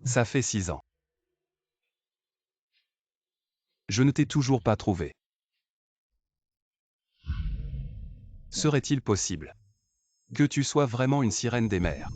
Ça fait 6 ans. Je ne t'ai toujours pas trouvé. Serait-il possible que tu sois vraiment une sirène des mers?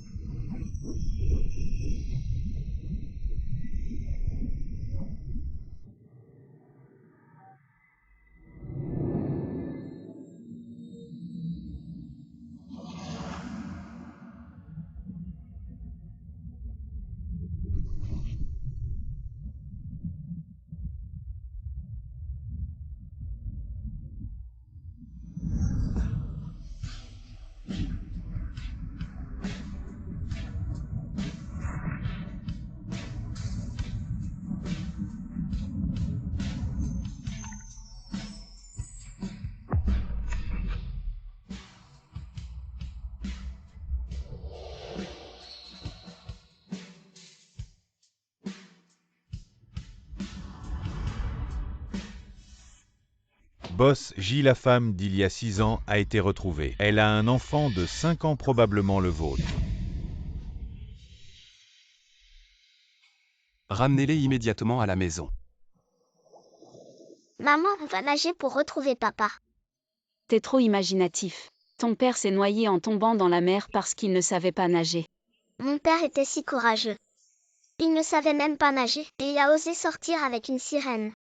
Boss J, la femme d'il y a 6 ans, a été retrouvée. Elle a un enfant de 5 ans, probablement le vôtre. Ramenez-les immédiatement à la maison. Maman, on va nager pour retrouver papa. T'es trop imaginatif. Ton père s'est noyé en tombant dans la mer parce qu'il ne savait pas nager. Mon père était si courageux. Il ne savait même pas nager et il a osé sortir avec une sirène.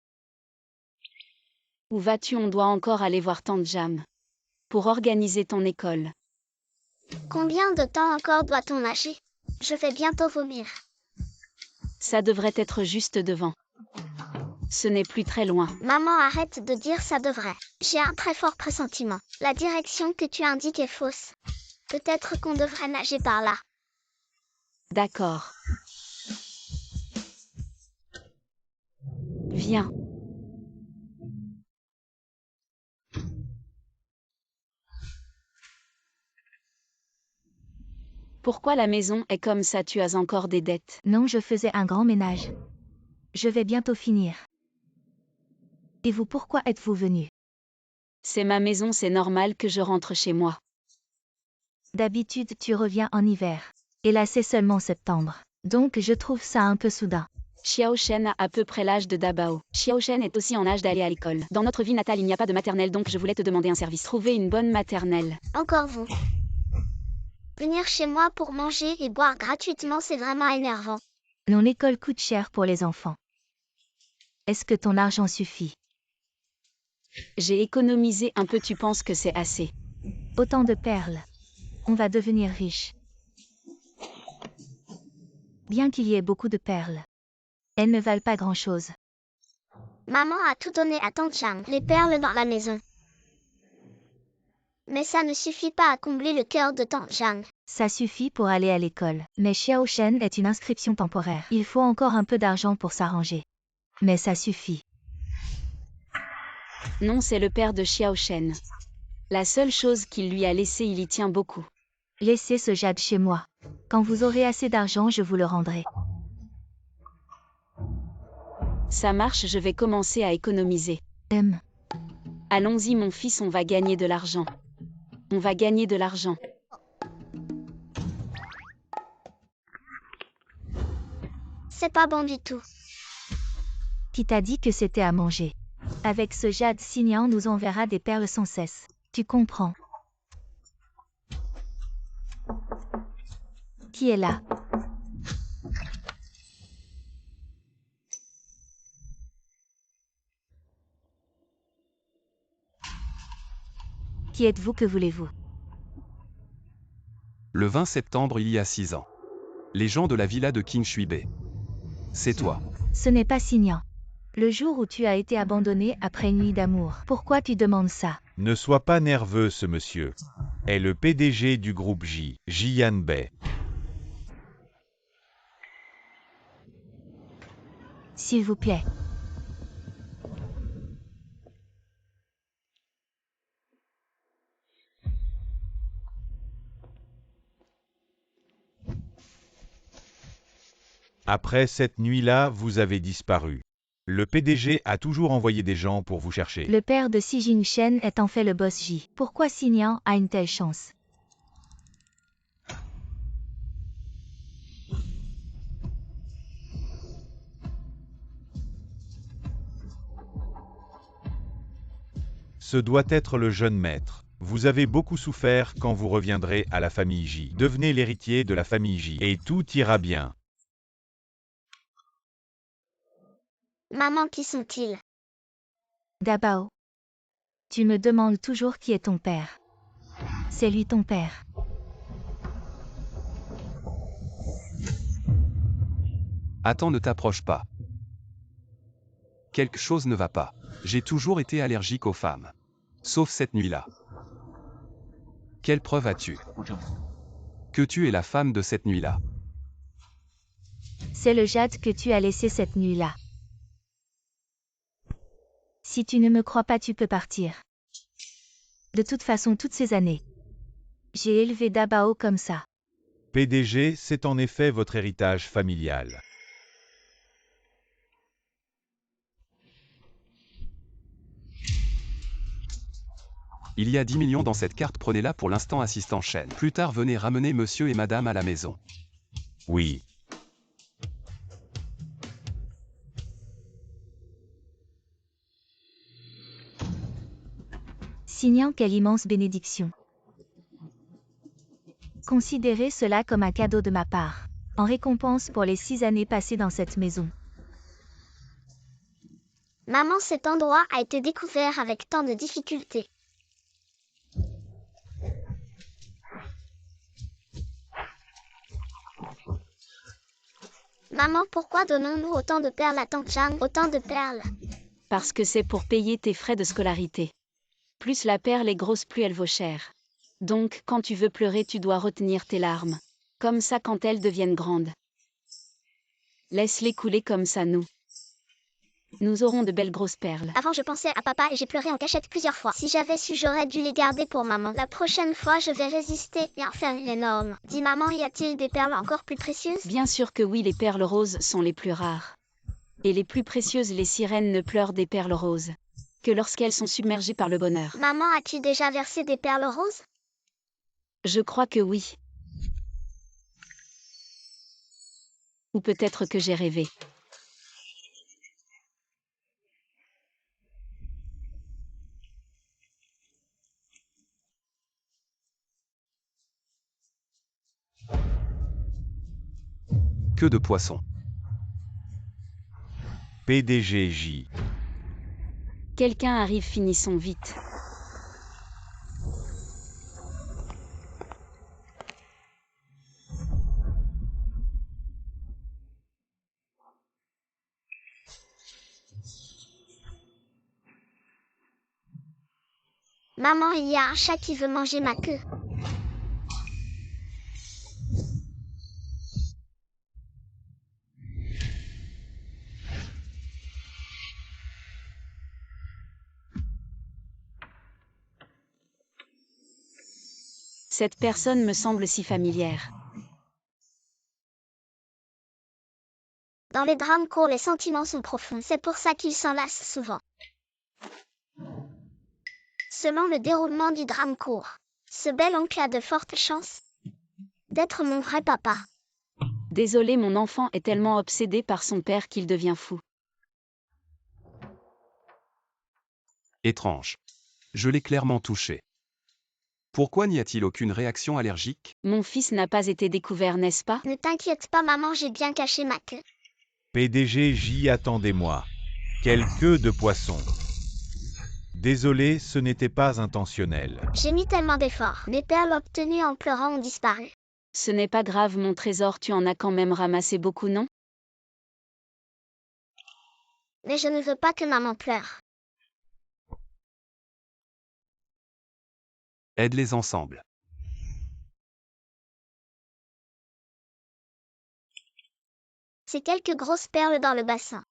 Où vas-tu? On doit encore aller voir tante Jam. Pour organiser ton école. Combien de temps encore doit-on nager? Je vais bientôt vomir. Ça devrait être juste devant. Ce n'est plus très loin. Maman, arrête de dire ça devrait. J'ai un très fort pressentiment. La direction que tu indiques est fausse. Peut-être qu'on devrait nager par là. D'accord. Viens. Pourquoi la maison est comme ça? Tu as encore des dettes? Non, je faisais un grand ménage. Je vais bientôt finir. Et vous, pourquoi êtes-vous venu? C'est ma maison, c'est normal que je rentre chez moi. D'habitude, tu reviens en hiver. Et là, c'est seulement septembre. Donc, je trouve ça un peu soudain. Xiao Shen a à peu près l'âge de Dabao. Xiao Shen est aussi en âge d'aller à l'école. Dans notre ville natale, il n'y a pas de maternelle, donc je voulais te demander un service. Trouver une bonne maternelle. Encore vous. Venir chez moi pour manger et boire gratuitement, c'est vraiment énervant. Non, l'école coûte cher pour les enfants. Est-ce que ton argent suffit? J'ai économisé un peu, tu penses que c'est assez? Autant de perles. On va devenir riche. Bien qu'il y ait beaucoup de perles. Elles ne valent pas grand-chose. Maman a tout donné à tante Chang, les perles dans la maison. Mais ça ne suffit pas à combler le cœur de tante Chang. Ça suffit pour aller à l'école. Mais Xiao Shen est une inscription temporaire. Il faut encore un peu d'argent pour s'arranger. Mais ça suffit. Non, c'est le père de Xiao Shen. La seule chose qu'il lui a laissée, il y tient beaucoup. Laissez ce jade chez moi. Quand vous aurez assez d'argent, je vous le rendrai. Ça marche, je vais commencer à économiser. Allons-y, mon fils, on va gagner de l'argent. On va gagner de l'argent. C'est pas bon du tout. Qui t'a dit que c'était à manger? Avec ce jade signant, nous enverra des perles sans cesse. Tu comprends? Qui est là? Qui êtes-vous? Que voulez-vous? Le 20 septembre il y a 6 ans. Les gens de la villa de King Shuibe. C'est toi. Ce n'est pas signant. Le jour où tu as été abandonné après une nuit d'amour. Pourquoi tu demandes ça? Ne sois pas nerveux, ce monsieur. Est le PDG du groupe J, Jian Bei. S'il vous plaît. Après cette nuit-là, vous avez disparu. Le PDG a toujours envoyé des gens pour vous chercher. Le père de Xi Jingshen est en fait le boss J. Pourquoi Signan a une telle chance? Ce doit être le jeune maître. Vous avez beaucoup souffert quand vous reviendrez à la famille J. Devenez l'héritier de la famille J et tout ira bien. Maman, qui sont-ils? Dabao. Tu me demandes toujours qui est ton père. C'est lui ton père. Attends, ne t'approche pas. Quelque chose ne va pas. J'ai toujours été allergique aux femmes. Sauf cette nuit-là. Quelle preuve as-tu que tu es la femme de cette nuit-là? C'est le jade que tu as laissé cette nuit-là. Si tu ne me crois pas, tu peux partir. De toute façon, toutes ces années, j'ai élevé Dabao comme ça. PDG, c'est en effet votre héritage familial. Il y a 10 millions dans cette carte, prenez-la pour l'instant, assistant Shen. Plus tard, venez ramener monsieur et madame à la maison. Oui. Signant, quelle immense bénédiction. Considérez cela comme un cadeau de ma part, en récompense pour les 6 années passées dans cette maison. Maman, cet endroit a été découvert avec tant de difficultés. Maman, pourquoi donnons-nous autant de perles à Tante Jeanne, autant de perles? Parce que c'est pour payer tes frais de scolarité. Plus la perle est grosse, plus elle vaut cher. Donc, quand tu veux pleurer, tu dois retenir tes larmes. Comme ça, quand elles deviennent grandes. Laisse-les couler comme ça, nous aurons de belles grosses perles. Avant, je pensais à papa et j'ai pleuré en cachette plusieurs fois. Si j'avais su, j'aurais dû les garder pour maman. La prochaine fois, je vais résister et en faire une énorme. Dis maman, y a-t-il des perles encore plus précieuses? Bien sûr que oui, les perles roses sont les plus rares. Et les plus précieuses, les sirènes ne pleurent des perles roses que lorsqu'elles sont submergées par le bonheur. Maman, as-tu déjà versé des perles roses? Je crois que oui. Ou peut-être que j'ai rêvé. Que de poissons. PDG J. Quelqu'un arrive, finissons vite. Maman, il y a un chat qui veut manger ma queue. Cette personne me semble si familière. Dans les drames courts, les sentiments sont profonds. C'est pour ça qu'ils s'enlacent souvent. Selon le déroulement du drame court, ce bel oncle a de fortes chances d'être mon vrai papa. Désolé, mon enfant est tellement obsédé par son père qu'il devient fou. Étrange. Je l'ai clairement touché. Pourquoi n'y a-t-il aucune réaction allergique? Mon fils n'a pas été découvert, n'est-ce pas? Ne t'inquiète pas maman, j'ai bien caché ma queue. PDG J, attendez-moi. Quelle queue de poisson. Désolé, ce n'était pas intentionnel. J'ai mis tellement d'efforts. Mes perles obtenues en pleurant ont disparu. Ce n'est pas grave, mon trésor, tu en as quand même ramassé beaucoup, non? Mais je ne veux pas que maman pleure. Aide-les ensemble. C'est quelques grosses perles dans le bassin.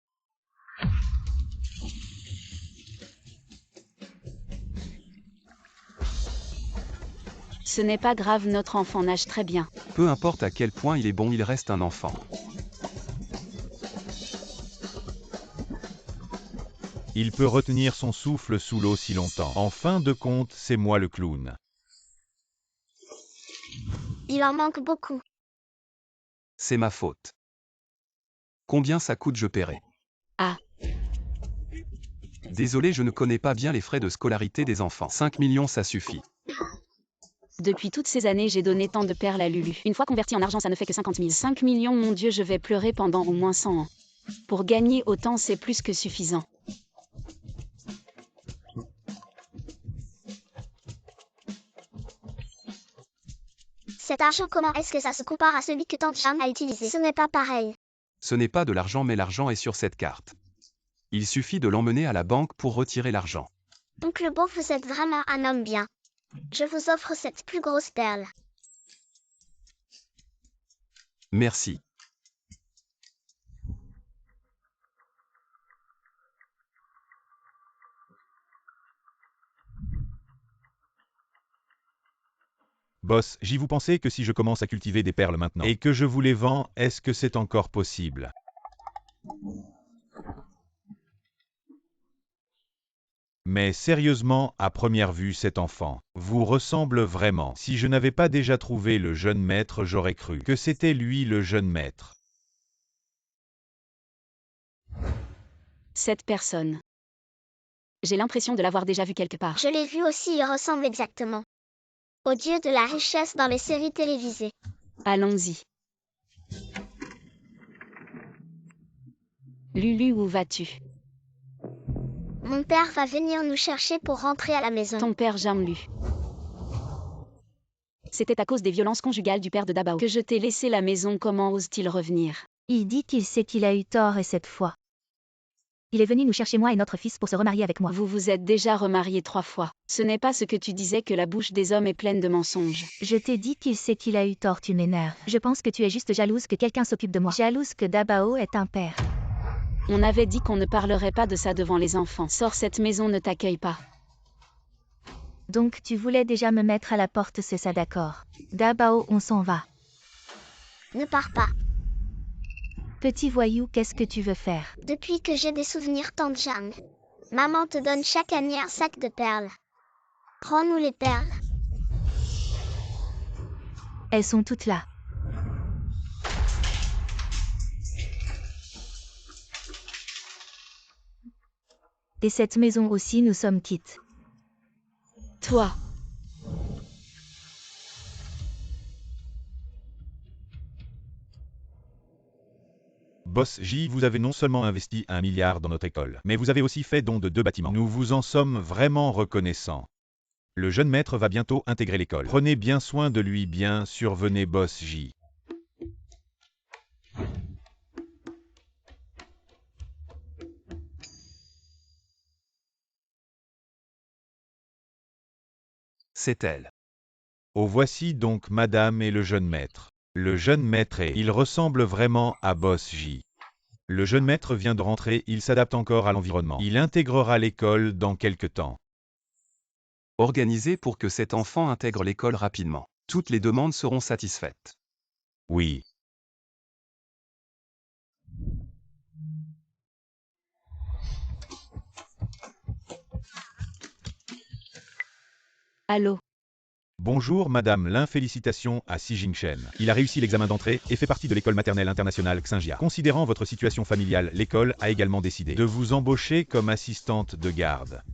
Ce n'est pas grave, notre enfant nage très bien. Peu importe à quel point il est bon, il reste un enfant. Il peut retenir son souffle sous l'eau si longtemps. En fin de compte, c'est moi le clown. Il en manque beaucoup. C'est ma faute. Combien ça coûte, je paierai. Ah. Désolé, je ne connais pas bien les frais de scolarité des enfants. 5 millions, ça suffit. Depuis toutes ces années, j'ai donné tant de perles à Lulu. Une fois converti en argent, ça ne fait que 50 000. 5 millions, mon Dieu, je vais pleurer pendant au moins 100 ans. Pour gagner autant, c'est plus que suffisant. Cet argent, comment est-ce que ça se compare à celui que Tante Jeanne a utilisé? Ce n'est pas pareil. Ce n'est pas de l'argent, mais l'argent est sur cette carte. Il suffit de l'emmener à la banque pour retirer l'argent. Oncle Bo, vous êtes vraiment un homme bien. Je vous offre cette plus grosse perle. Merci. Boss, j'y vous pensez que si je commence à cultiver des perles maintenant et que je vous les vends, est-ce que c'est encore possible? Mais sérieusement, à première vue, cet enfant vous ressemble vraiment. Si je n'avais pas déjà trouvé le jeune maître, j'aurais cru que c'était lui le jeune maître. Cette personne. J'ai l'impression de l'avoir déjà vu quelque part. Je l'ai vu aussi, il ressemble exactement au dieu de la richesse dans les séries télévisées. Allons-y. Lulu, où vas-tu? Mon père va venir nous chercher pour rentrer à la maison. Ton père Jamlu. C'était à cause des violences conjugales du père de Dabao que je t'ai laissé la maison. Comment ose-t-il revenir? Il dit qu'il sait qu'il a eu tort et cette fois. Il est venu nous chercher moi et notre fils pour se remarier avec moi. Vous vous êtes déjà remariés 3 fois. Ce n'est pas ce que tu disais que la bouche des hommes est pleine de mensonges. Je t'ai dit qu'il sait qu'il a eu tort, tu m'énerves. Je pense que tu es juste jalouse que quelqu'un s'occupe de moi. Jalouse que Dabao est un père. On avait dit qu'on ne parlerait pas de ça devant les enfants. Sors, cette maison ne t'accueille pas. Donc tu voulais déjà me mettre à la porte, c'est ça, d'accord. Dabao, on s'en va. Ne pars pas. Petit voyou, qu'est-ce que tu veux faire? Depuis que j'ai des souvenirs, Tante Jeanne, maman te donne chaque année un sac de perles. Rends-nous les perles. Elles sont toutes là. Et cette maison aussi, nous sommes quittes. Toi. Boss J, vous avez non seulement investi 1 milliard dans notre école, mais vous avez aussi fait don de 2 bâtiments. Nous vous en sommes vraiment reconnaissants. Le jeune maître va bientôt intégrer l'école. Prenez bien soin de lui, bien sûr, venez Boss J. C'est elle. Oh, voici donc madame et le jeune maître. Le jeune maître il ressemble vraiment à Boss J. Le jeune maître vient de rentrer, il s'adapte encore à l'environnement. Il intégrera l'école dans quelque temps. Organisez pour que cet enfant intègre l'école rapidement. Toutes les demandes seront satisfaites. Oui. Allô? Bonjour Madame Lin, félicitations à Si Jingchen. Il a réussi l'examen d'entrée et fait partie de l'école maternelle internationale Xinjia. Considérant votre situation familiale, l'école a également décidé de vous embaucher comme assistante de garde.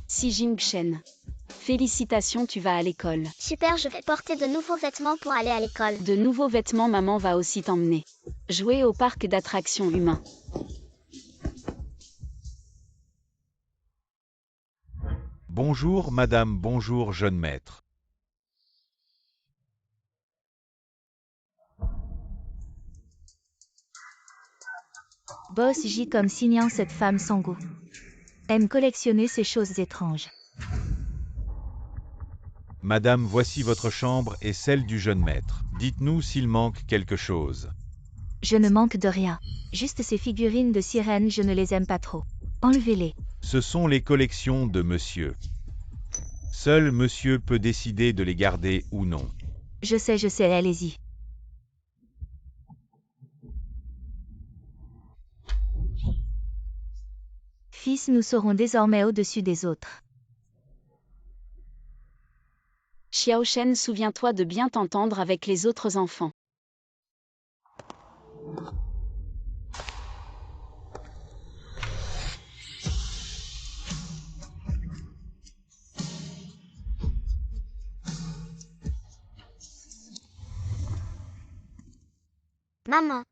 Si Jingchen. Félicitations, tu vas à l'école. Super, je vais porter de nouveaux vêtements pour aller à l'école. De nouveaux vêtements, maman va aussi t'emmener. Jouer au parc d'attractions humain. Bonjour Madame, bonjour jeune maître. Boss J comme signant cette femme sans goût. Aime collectionner ces choses étranges. Madame, voici votre chambre et celle du jeune maître. Dites-nous s'il manque quelque chose. Je ne manque de rien. Juste ces figurines de sirènes, je ne les aime pas trop. Enlevez-les. Ce sont les collections de monsieur. Seul monsieur peut décider de les garder ou non. Je sais, allez-y. Fils, nous serons désormais au-dessus des autres. Xiaoshen, souviens-toi de bien t'entendre avec les autres enfants. Maman.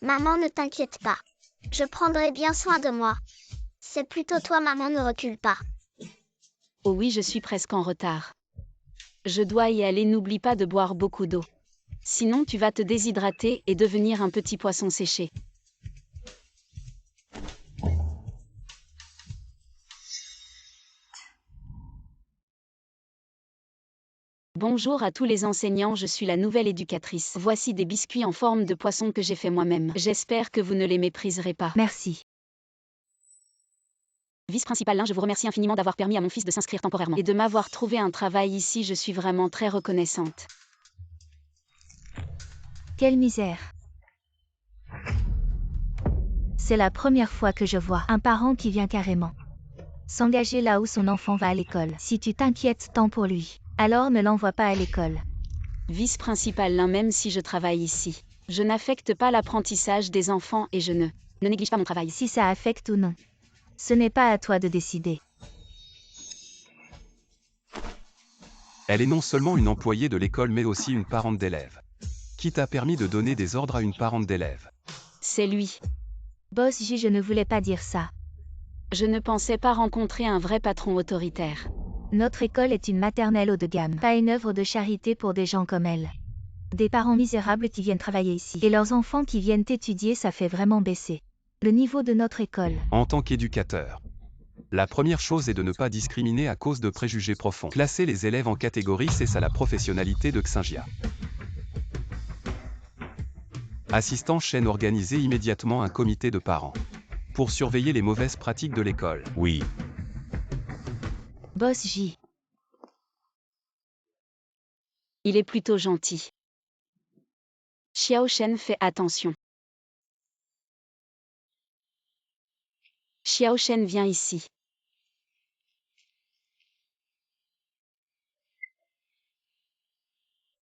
Maman, ne t'inquiète pas. Je prendrai bien soin de moi. C'est plutôt toi, maman, ne recule pas. Oh oui, je suis presque en retard. Je dois y aller, n'oublie pas de boire beaucoup d'eau. Sinon tu vas te déshydrater et devenir un petit poisson séché. Bonjour à tous les enseignants, je suis la nouvelle éducatrice. Voici des biscuits en forme de poisson que j'ai fait moi-même. J'espère que vous ne les mépriserez pas. Merci. Vice-principal 1, je vous remercie infiniment d'avoir permis à mon fils de s'inscrire temporairement et de m'avoir trouvé un travail ici, je suis vraiment très reconnaissante. Quelle misère. C'est la première fois que je vois un parent qui vient carrément s'engager là où son enfant va à l'école. Si tu t'inquiètes tant pour lui, alors ne l'envoie pas à l'école. Vice-principal 1, même si je travaille ici, je n'affecte pas l'apprentissage des enfants et je ne néglige pas mon travail. Si ça affecte ou non, ce n'est pas à toi de décider. Elle est non seulement une employée de l'école mais aussi une parente d'élève. Qui t'a permis de donner des ordres à une parente d'élève? C'est lui. Boss J, je ne voulais pas dire ça. Je ne pensais pas rencontrer un vrai patron autoritaire. Notre école est une maternelle haut de gamme, pas une œuvre de charité pour des gens comme elle. Des parents misérables qui viennent travailler ici, et leurs enfants qui viennent étudier, ça fait vraiment baisser le niveau de notre école. En tant qu'éducateur, la première chose est de ne pas discriminer à cause de préjugés profonds. Classer les élèves en catégories, c'est ça la professionnalité de Xinjia. Assistant Shen, organisez immédiatement un comité de parents pour surveiller les mauvaises pratiques de l'école. Oui. Boss J. Il est plutôt gentil. Xiao Shen, fais attention. Xiao Shen, viens ici.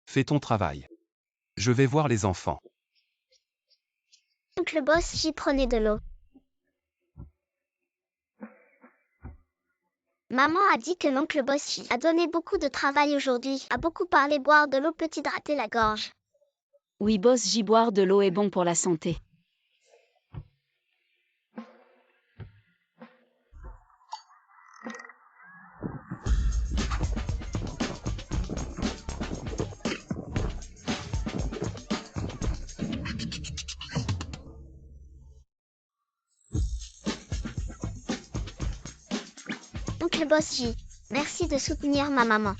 Fais ton travail. Je vais voir les enfants. Oncle Boss J, prenez de l'eau. Maman a dit que l'oncle Boss J a donné beaucoup de travail aujourd'hui, a beaucoup parlé, boire de l'eau peut hydrater la gorge. Oui, boss J, boire de l'eau est bon pour la santé. Oncle Boss J, merci de soutenir ma maman.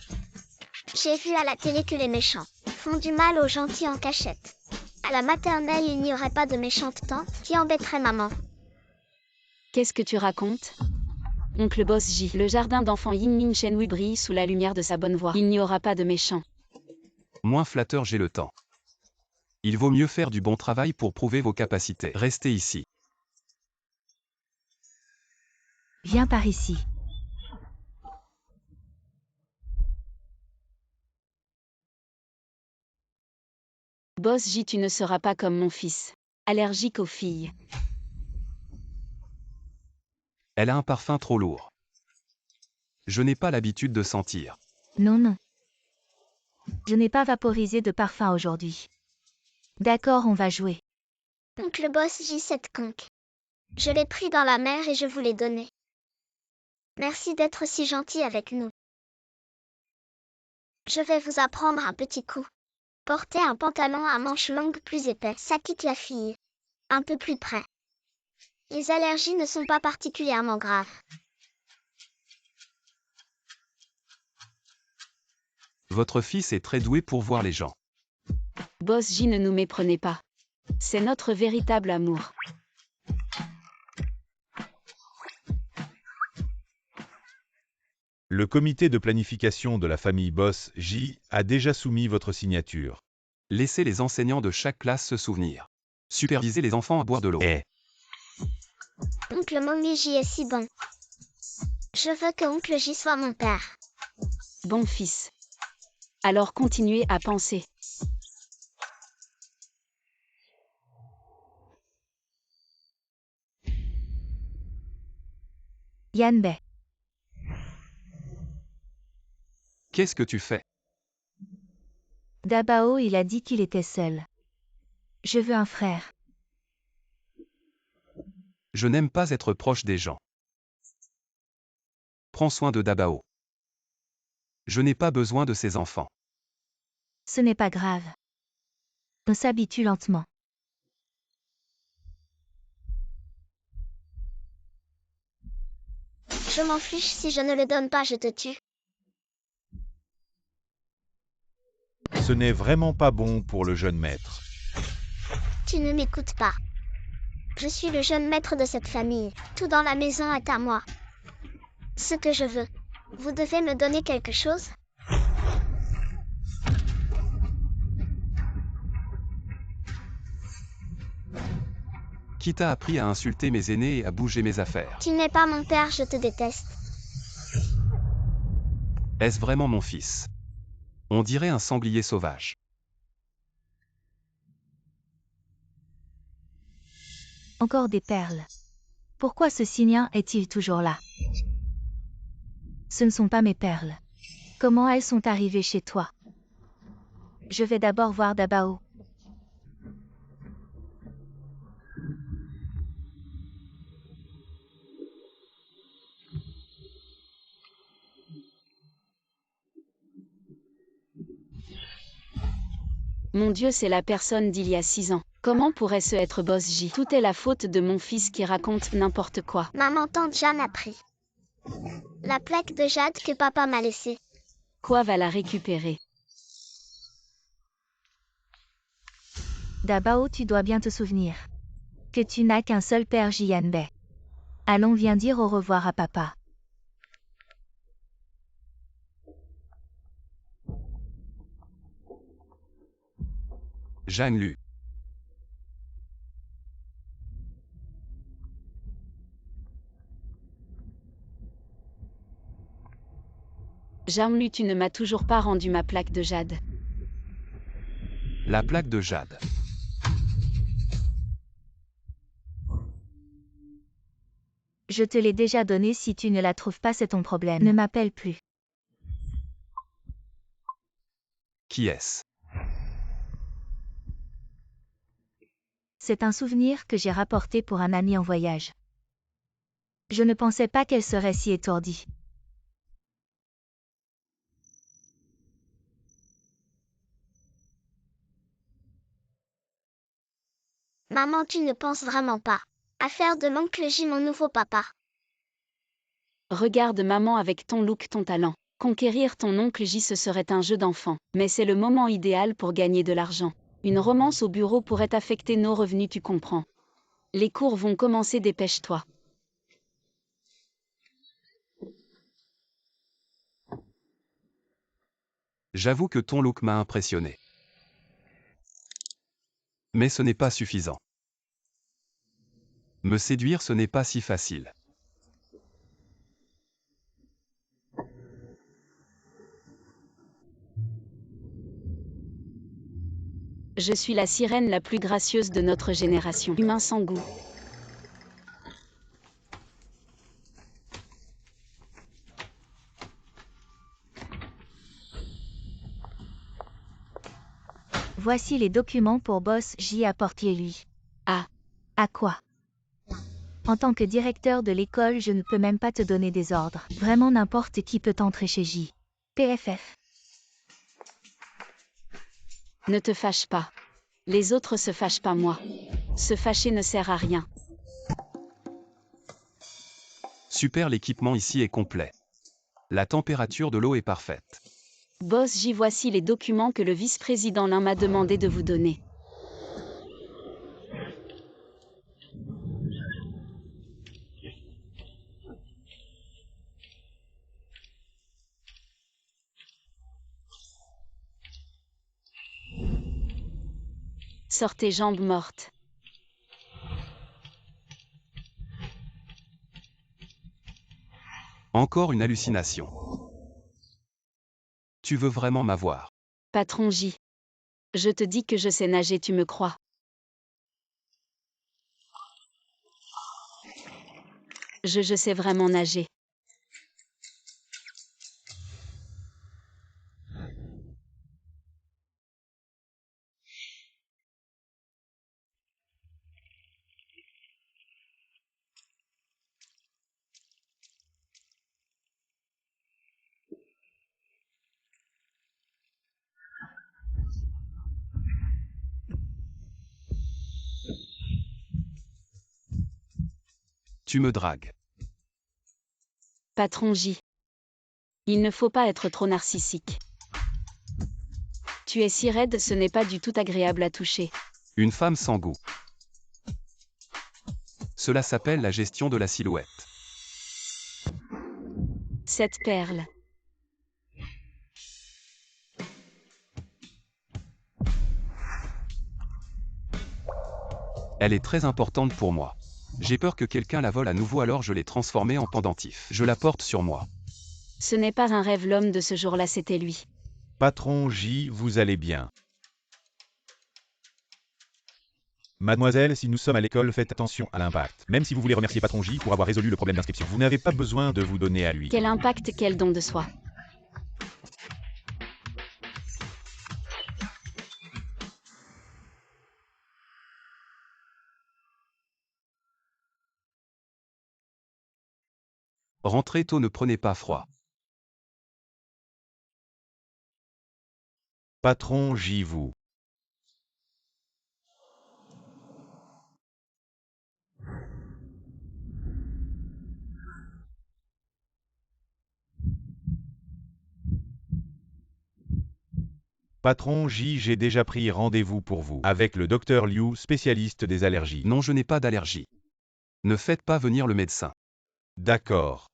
J'ai vu à la télé que les méchants font du mal aux gentils en cachette. À la maternelle, il n'y aurait pas de méchante tante qui embêterait maman. Qu'est-ce que tu racontes? Oncle Boss J, le jardin d'enfants Yingming Shenhui brille sous la lumière de sa bonne voix. Il n'y aura pas de méchants. Moins flatteur, j'ai le temps. Il vaut mieux faire du bon travail pour prouver vos capacités. Restez ici. Viens par ici. Boss J, tu ne seras pas comme mon fils. Allergique aux filles. Elle a un parfum trop lourd. Je n'ai pas l'habitude de sentir. Non, non. Je n'ai pas vaporisé de parfum aujourd'hui. D'accord, on va jouer. Oncle Boss J, cette conque. Je l'ai pris dans la mer et je vous l'ai donné. Merci d'être si gentil avec nous. Je vais vous apprendre un petit coup. Portez un pantalon à manches longues plus épais, ça quitte la fille. Un peu plus près. Les allergies ne sont pas particulièrement graves. Votre fils est très doué pour voir les gens. Boss J, ne nous méprenez pas. C'est notre véritable amour. Le comité de planification de la famille Boss J a déjà soumis votre signature. Laissez les enseignants de chaque classe se souvenir. Supervisez les enfants à boire de l'eau. Oncle Mommy J est si bon. Je veux que Oncle J soit mon père. Bon fils. Alors continuez à penser. Yanbei. Qu'est-ce que tu fais? Dabao, il a dit qu'il était seul. Je veux un frère. Je n'aime pas être proche des gens. Prends soin de Dabao. Je n'ai pas besoin de ses enfants. Ce n'est pas grave. On s'habitue lentement. Je m'en fiche, si je ne le donne pas, je te tue. Ce n'est vraiment pas bon pour le jeune maître. Tu ne m'écoutes pas. Je suis le jeune maître de cette famille. Tout dans la maison est à moi. Ce que je veux. Vous devez me donner quelque chose? Qui t'a appris à insulter mes aînés et à bouger mes affaires? Tu n'es pas mon père, je te déteste. Est-ce vraiment mon fils? On dirait un sanglier sauvage. Encore des perles. Pourquoi ce signien est-il toujours là? Ce ne sont pas mes perles. Comment elles sont arrivées chez toi? Je vais d'abord voir Dabao. Mon Dieu, c'est la personne d'il y a 6 ans. Comment pourrait-ce être Boss J? Tout est la faute de mon fils qui raconte n'importe quoi. Maman, tante Jeanne a pris la plaque de jade que papa m'a laissée. Quoi va la récupérer? Dabao, tu dois bien te souvenir que tu n'as qu'un seul père, Jianbei. Allons, viens dire au revoir à papa. Jeanne Lu. Jeanne-Lu, tu ne m'as toujours pas rendu ma plaque de jade. La plaque de jade. Je te l'ai déjà donnée, si tu ne la trouves pas, c'est ton problème. Ne m'appelle plus. Qui est-ce? C'est un souvenir que j'ai rapporté pour un ami en voyage. Je ne pensais pas qu'elle serait si étourdie. Maman, tu ne penses vraiment pas à faire de l'oncle J mon nouveau papa. Regarde maman avec ton look, ton talent. Conquérir ton oncle J, ce serait un jeu d'enfant. Mais c'est le moment idéal pour gagner de l'argent. Une romance au bureau pourrait affecter nos revenus, tu comprends. Les cours vont commencer, dépêche-toi. J'avoue que ton look m'a impressionné. Mais ce n'est pas suffisant. Me séduire, ce n'est pas si facile. Je suis la sirène la plus gracieuse de notre génération. Humain sans goût. Voici les documents pour Boss J. Apportiez-lui. Ah. À quoi? En tant que directeur de l'école, je ne peux même pas te donner des ordres. Vraiment, n'importe qui peut entrer chez J. PFF. Ne te fâche pas. Les autres se fâchent pas, moi. Se fâcher ne sert à rien. Super, l'équipement ici est complet. La température de l'eau est parfaite. Boss J, voici les documents que le vice-président Lin m'a demandé de vous donner. Sortez jambes mortes. Encore une hallucination. Tu veux vraiment m'avoir? Patron J. Je te dis que je sais nager, tu me crois? Je sais vraiment nager. Tu me dragues. Patron J. Il ne faut pas être trop narcissique. Tu es si raide, ce n'est pas du tout agréable à toucher. Une femme sans goût. Cela s'appelle la gestion de la silhouette. Cette perle. Elle est très importante pour moi. J'ai peur que quelqu'un la vole à nouveau, alors je l'ai transformée en pendentif. Je la porte sur moi. Ce n'est pas un rêve, l'homme de ce jour-là, c'était lui. Patron J, vous allez bien. Mademoiselle, si nous sommes à l'école, faites attention à l'impact. Même si vous voulez remercier Patron J pour avoir résolu le problème d'inscription, vous n'avez pas besoin de vous donner à lui. Quel impact, quel don de soi. Rentrez tôt, ne prenez pas froid. Patron J, vous. Patron J, j'ai déjà pris rendez-vous pour vous, avec le docteur Liu, spécialiste des allergies. Non, je n'ai pas d'allergie. Ne faites pas venir le médecin. D'accord.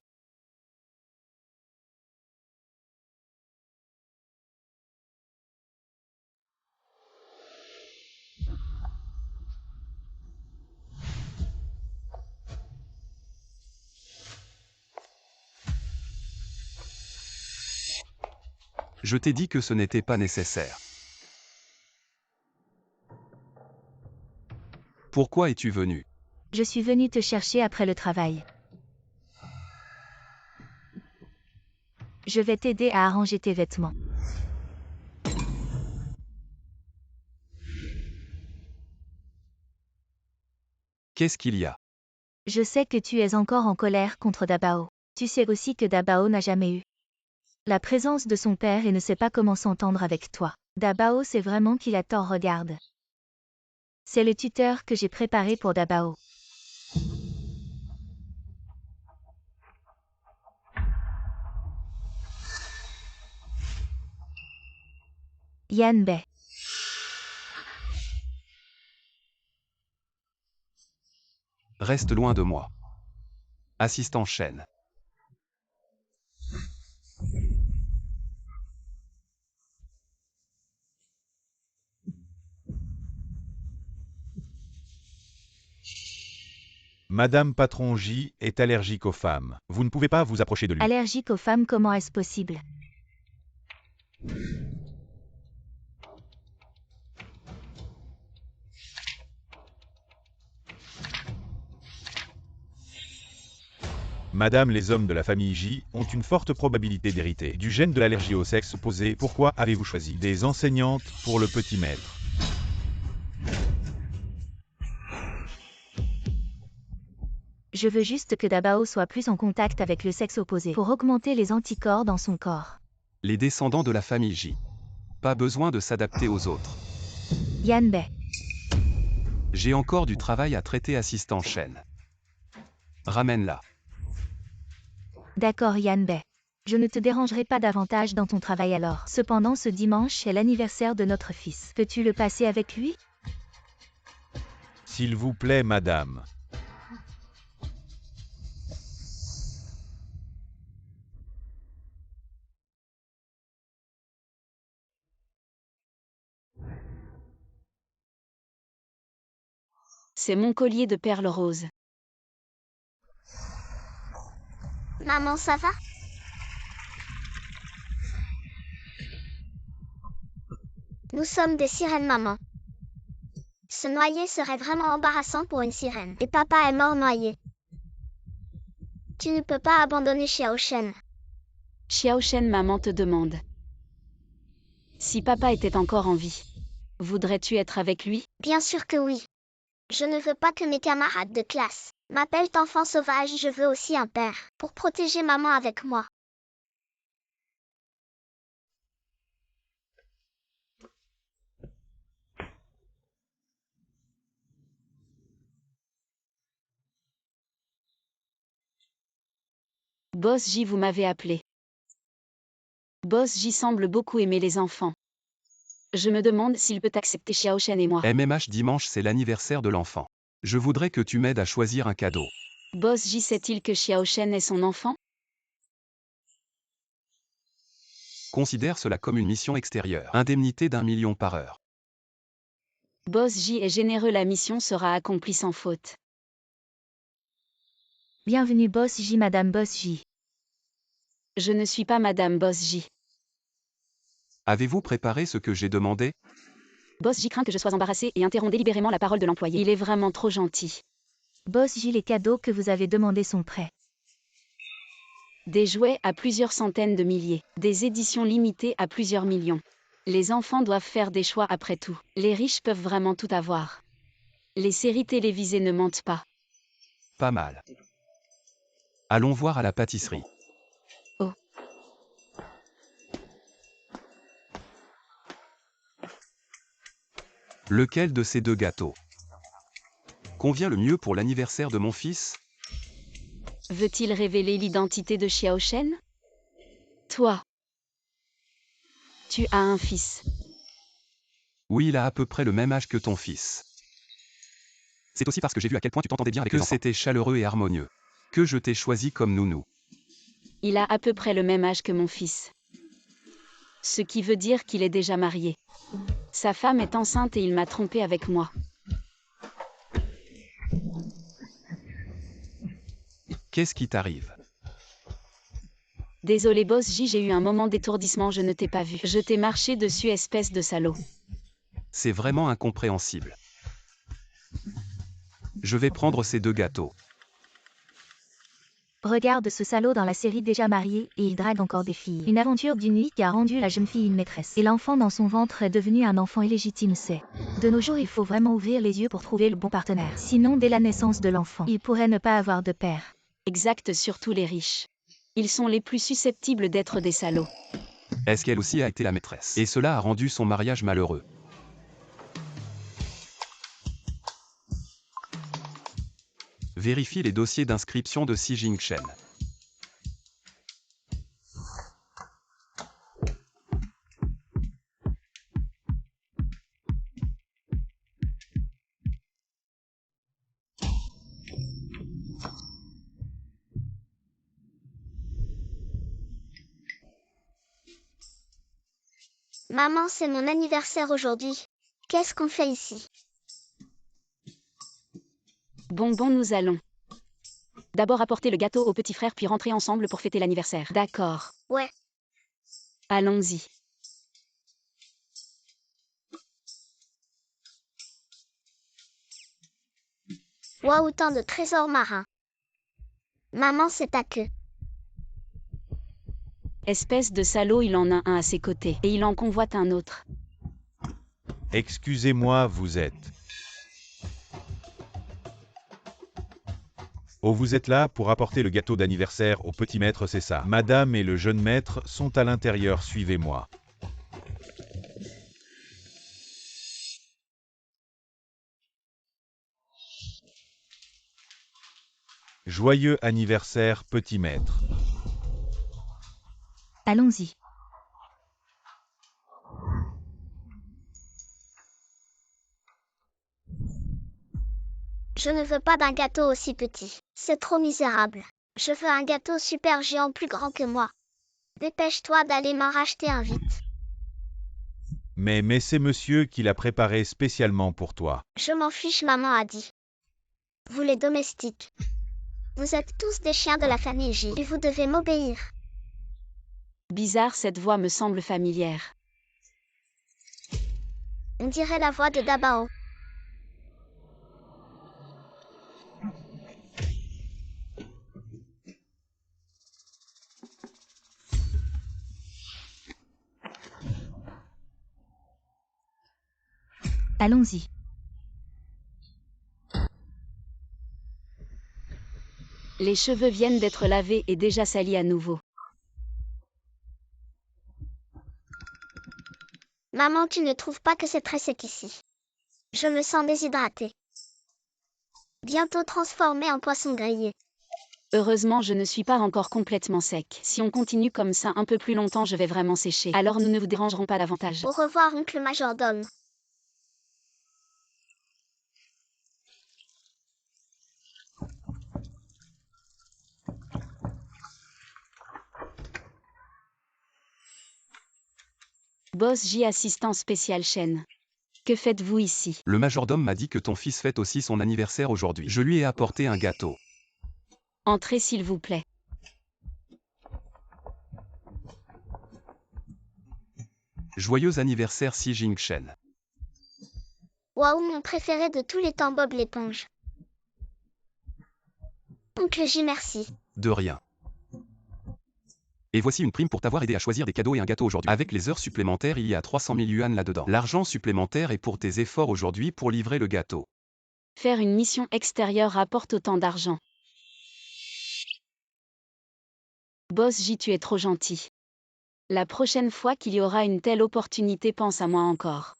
Je t'ai dit que ce n'était pas nécessaire. Pourquoi es-tu venu? Je suis venue te chercher après le travail. Je vais t'aider à arranger tes vêtements. Qu'est-ce qu'il y a? Je sais que tu es encore en colère contre Dabao. Tu sais aussi que Dabao n'a jamais eu la présence de son père et ne sait pas comment s'entendre avec toi. Dabao sait vraiment qu'il a tort, regarde. C'est le tuteur que j'ai préparé pour Dabao. Yan Bei. Reste loin de moi. Assistant Shen. Madame Patron J est allergique aux femmes. Vous ne pouvez pas vous approcher de lui. Allergique aux femmes, comment est-ce possible? Madame, les hommes de la famille J ont une forte probabilité d'hériter du gène de l'allergie au sexe opposé. Pourquoi avez-vous choisi des enseignantes pour le petit maître? Je veux juste que Dabao soit plus en contact avec le sexe opposé pour augmenter les anticorps dans son corps. Les descendants de la famille J. Pas besoin de s'adapter aux autres. Yan Bei. J'ai encore du travail à traiter, assistant Shen. Ramène-la. D'accord, Yan Bei. Je ne te dérangerai pas davantage dans ton travail alors. Cependant, ce dimanche est l'anniversaire de notre fils. Peux-tu le passer avec lui? S'il vous plaît, madame. C'est mon collier de perles roses. Maman, ça va? Nous sommes des sirènes, maman. Se noyer serait vraiment embarrassant pour une sirène. Et papa est mort noyé. Tu ne peux pas abandonner Xiao Shen. Xiao Shen, maman te demande. Si papa était encore en vie, voudrais-tu être avec lui? Bien sûr que oui. Je ne veux pas que mes camarades de classe m'appellent enfant sauvage, je veux aussi un père, pour protéger maman avec moi. Boss J, vous m'avez appelé. Boss J semble beaucoup aimer les enfants. Je me demande s'il peut accepter Xiaoshen et moi. MMH dimanche, c'est l'anniversaire de l'enfant. Je voudrais que tu m'aides à choisir un cadeau. Boss J sait-il que Xiaoshen est son enfant? Considère cela comme une mission extérieure. Indemnité d'1 million par heure. Boss J est généreux, la mission sera accomplie sans faute. Bienvenue Boss J, Madame Boss J. Je ne suis pas Madame Boss J. Avez-vous préparé ce que j'ai demandé? Boss J craint que je sois embarrassé et interrompt délibérément la parole de l'employé. Il est vraiment trop gentil. Boss J, les cadeaux que vous avez demandés sont prêts. Des jouets à plusieurs centaines de milliers. Des éditions limitées à plusieurs millions. Les enfants doivent faire des choix après tout. Les riches peuvent vraiment tout avoir. Les séries télévisées ne mentent pas. Pas mal. Allons voir à la pâtisserie. Oh. Lequel de ces deux gâteaux convient le mieux pour l'anniversaire de mon fils? Veut-il révéler l'identité de Xiaoshen? Toi. Tu as un fils. Oui, il a à peu près le même âge que ton fils. C'est aussi parce que j'ai vu à quel point tu t'entendais bien avec les enfants. Que c'était chaleureux et harmonieux. Que je t'ai choisi comme nounou. Il a à peu près le même âge que mon fils. Ce qui veut dire qu'il est déjà marié. Sa femme est enceinte et il m'a trompé avec moi. Qu'est-ce qui t'arrive? Désolé Boss J, j'ai eu un moment d'étourdissement, je ne t'ai pas vu. Je t'ai marché dessus, espèce de salaud. C'est vraiment incompréhensible. Je vais prendre ces deux gâteaux. Regarde ce salaud dans la série déjà marié et il drague encore des filles. Une aventure d'une nuit qui a rendu la jeune fille une maîtresse. Et l'enfant dans son ventre est devenu un enfant illégitime, c'est. De nos jours, il faut vraiment ouvrir les yeux pour trouver le bon partenaire. Sinon, dès la naissance de l'enfant, il pourrait ne pas avoir de père. Exact, surtout les riches. Ils sont les plus susceptibles d'être des salauds. Est-ce qu'elle aussi a été la maîtresse? Et cela a rendu son mariage malheureux. Vérifie les dossiers d'inscription de Xi Jingchen. Maman, c'est mon anniversaire aujourd'hui. Qu'est-ce qu'on fait ici? Bon, nous allons. D'abord apporter le gâteau au petit frère puis rentrer ensemble pour fêter l'anniversaire. D'accord. Ouais. Allons-y. Waouh, tant de trésors marins. Maman, c'est ta queue. Espèce de salaud, il en a un à ses côtés. Et il en convoite un autre. Excusez-moi, vous êtes... Oh, vous êtes là pour apporter le gâteau d'anniversaire au petit maître, c'est ça? Madame et le jeune maître sont à l'intérieur, suivez-moi. Joyeux anniversaire, petit maître. Allons-y. Je ne veux pas d'un gâteau aussi petit. C'est trop misérable. Je veux un gâteau super géant plus grand que moi. Dépêche-toi d'aller m'en racheter un vite. Mais c'est monsieur qui l'a préparé spécialement pour toi. Je m'en fiche, maman a dit. Vous les domestiques. Vous êtes tous des chiens de la famille J et vous devez m'obéir. Bizarre, cette voix me semble familière. On dirait la voix de Dabao. Allons-y. Les cheveux viennent d'être lavés et déjà salis à nouveau. Maman, tu ne trouves pas que c'est très sec ici? Je me sens déshydratée. Bientôt transformée en poisson grillé. Heureusement, je ne suis pas encore complètement sec. Si on continue comme ça un peu plus longtemps, je vais vraiment sécher. Alors nous ne vous dérangerons pas davantage. Au revoir, oncle majordome. Boss J, assistant spécial chaîne. Que faites-vous ici? Le majordome m'a dit que ton fils fête aussi son anniversaire aujourd'hui. Je lui ai apporté un gâteau. Entrez s'il vous plaît. Joyeux anniversaire Si Jing-Shen. Waouh, mon préféré de tous les temps, Bob l'éponge. Oncle J, merci. De rien. Et voici une prime pour t'avoir aidé à choisir des cadeaux et un gâteau aujourd'hui. Avec les heures supplémentaires, il y a 300 000 yuan là-dedans. L'argent supplémentaire est pour tes efforts aujourd'hui pour livrer le gâteau. Faire une mission extérieure rapporte autant d'argent. Boss J, tu es trop gentil. La prochaine fois qu'il y aura une telle opportunité, pense à moi encore.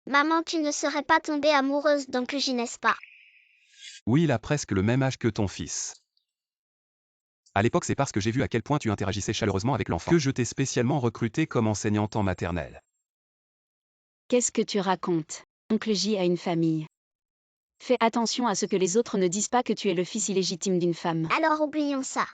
Maman, tu ne serais pas tombée amoureuse d'oncle J, n'est-ce pas? Oui, il a presque le même âge que ton fils. À l'époque, c'est parce que j'ai vu à quel point tu interagissais chaleureusement avec l'enfant que je t'ai spécialement recruté comme enseignante en maternelle. Qu'est-ce que tu racontes? Oncle J a une famille. Fais attention à ce que les autres ne disent pas que tu es le fils illégitime d'une femme. Alors oublions ça.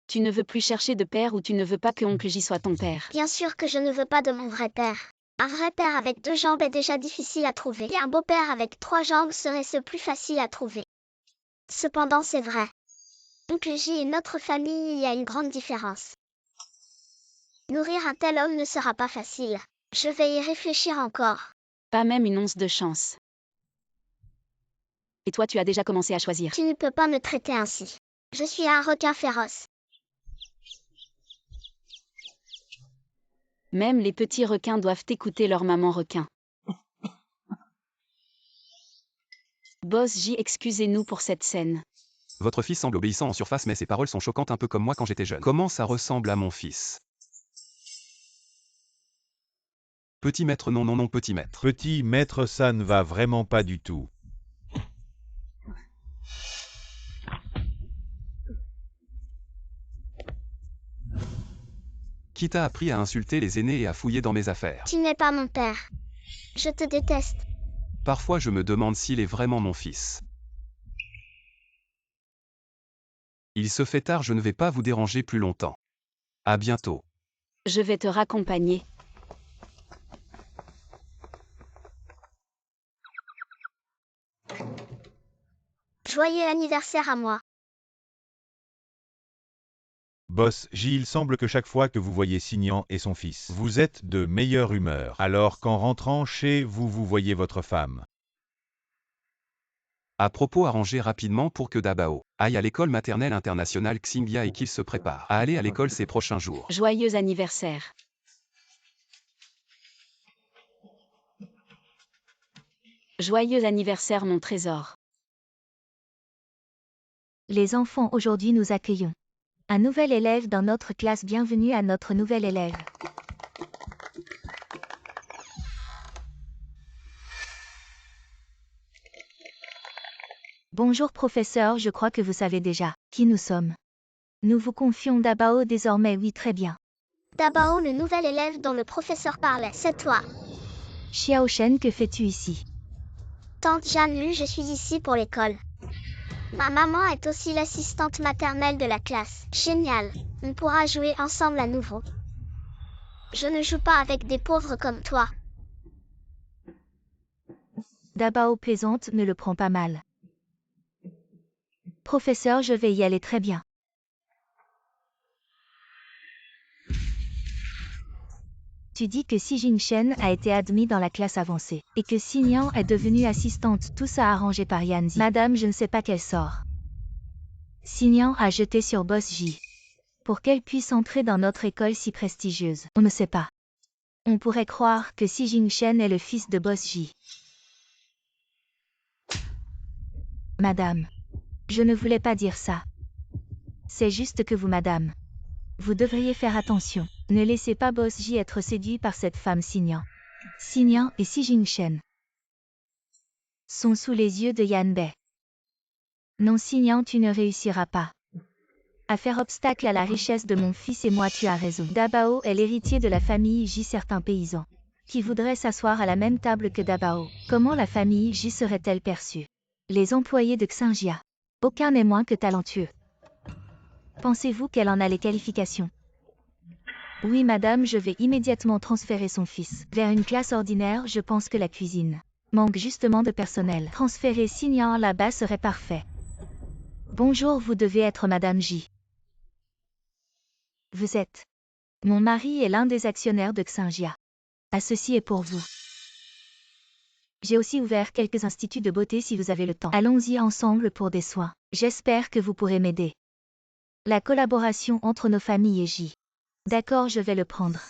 Tu ne veux plus chercher de père ou tu ne veux pas que oncle J soit ton père. Bien sûr que je ne veux pas de mon vrai père. Un vrai père avec 2 jambes est déjà difficile à trouver. Et un beau-père avec 3 jambes serait ce plus facile à trouver. Cependant, c'est vrai. Oncle J et notre famille, il y a une grande différence. Nourrir un tel homme ne sera pas facile. Je vais y réfléchir encore. Pas même une once de chance. Et toi, tu as déjà commencé à choisir. Tu ne peux pas me traiter ainsi. Je suis un requin féroce. Même les petits requins doivent écouter leur maman requin. Boss J, excusez-nous pour cette scène. Votre fils semble obéissant en surface mais ses paroles sont choquantes un peu comme moi quand j'étais jeune. Comment ça ressemble à mon fils? Petit maître, non, non, non, petit maître. Petit maître, ça ne va vraiment pas du tout. Qui t'a appris à insulter les aînés et à fouiller dans mes affaires? Tu n'es pas mon père. Je te déteste. Parfois je me demande s'il est vraiment mon fils. Il se fait tard, je ne vais pas vous déranger plus longtemps. À bientôt. Je vais te raccompagner. Joyeux anniversaire à moi. Boss J, il semble que chaque fois que vous voyez Signan et son fils, vous êtes de meilleure humeur, alors qu'en rentrant chez vous, vous voyez votre femme. À propos, arrangez rapidement pour que Dabao aille à l'école maternelle internationale Xingya et qu'il se prépare à aller à l'école ces prochains jours. Joyeux anniversaire. Joyeux anniversaire mon trésor. Les enfants, aujourd'hui nous accueillons un nouvel élève dans notre classe. Bienvenue à notre nouvel élève. Bonjour professeur, je crois que vous savez déjà qui nous sommes. Nous vous confions Dabao désormais. Oui, très bien. Dabao, le nouvel élève dont le professeur parlait, c'est toi. Xiao Shen, que fais-tu ici? Tante Jeanne Lu, je suis ici pour l'école. Ma maman est aussi l'assistante maternelle de la classe. Génial. On pourra jouer ensemble à nouveau. Je ne joue pas avec des pauvres comme toi. Dabao plaisante, ne le prends pas mal. Professeur, je vais y aller très bien. Tu dis que Si Jing-Shen a été admis dans la classe avancée, et que Signan est devenue assistante, tout ça arrangé par Yanzi. Madame, je ne sais pas quel sort Signan a jeté sur Boss J. Pour qu'elle puisse entrer dans notre école si prestigieuse. On ne sait pas. On pourrait croire que Si Jing-Shen est le fils de Boss J. Madame. Je ne voulais pas dire ça. C'est juste que vous, madame. Vous devriez faire attention. Ne laissez pas Boss J être séduit par cette femme Xignan. Xignan et Xi Jingshen sont sous les yeux de Yan Bei. Non Xignan, tu ne réussiras pas à faire obstacle à la richesse de mon fils et moi, tu as raison. Dabao est l'héritier de la famille J. Certains paysans qui voudraient s'asseoir à la même table que Dabao. Comment la famille J serait-elle perçue? Les employés de Xinjia. Aucun n'est moins que talentueux. Pensez-vous qu'elle en a les qualifications? Oui madame, je vais immédiatement transférer son fils vers une classe ordinaire. Je pense que la cuisine manque justement de personnel. Transférer Xignan là-bas serait parfait. Bonjour, vous devez être madame J. Vous êtes. Mon mari est l'un des actionnaires de Xinjia. Ah, ceci est pour vous. J'ai aussi ouvert quelques instituts de beauté si vous avez le temps. Allons-y ensemble pour des soins. J'espère que vous pourrez m'aider. La collaboration entre nos familles et J. D'accord, je vais le prendre.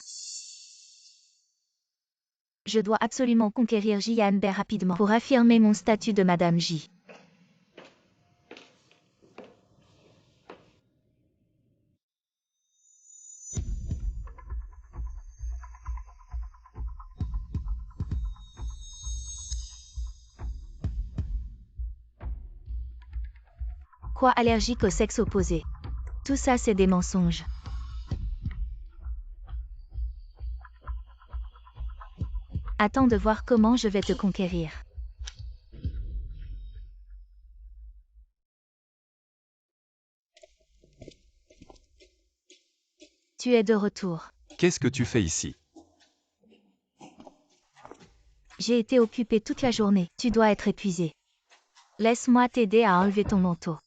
Je dois absolument conquérir Yan Bei rapidement pour affirmer mon statut de Madame J. Quoi, allergique au sexe opposé? Tout ça c'est des mensonges. Attends de voir comment je vais te conquérir. Tu es de retour. Qu'est-ce que tu fais ici? J'ai été occupée toute la journée. Tu dois être épuisé. Laisse-moi t'aider à enlever ton manteau.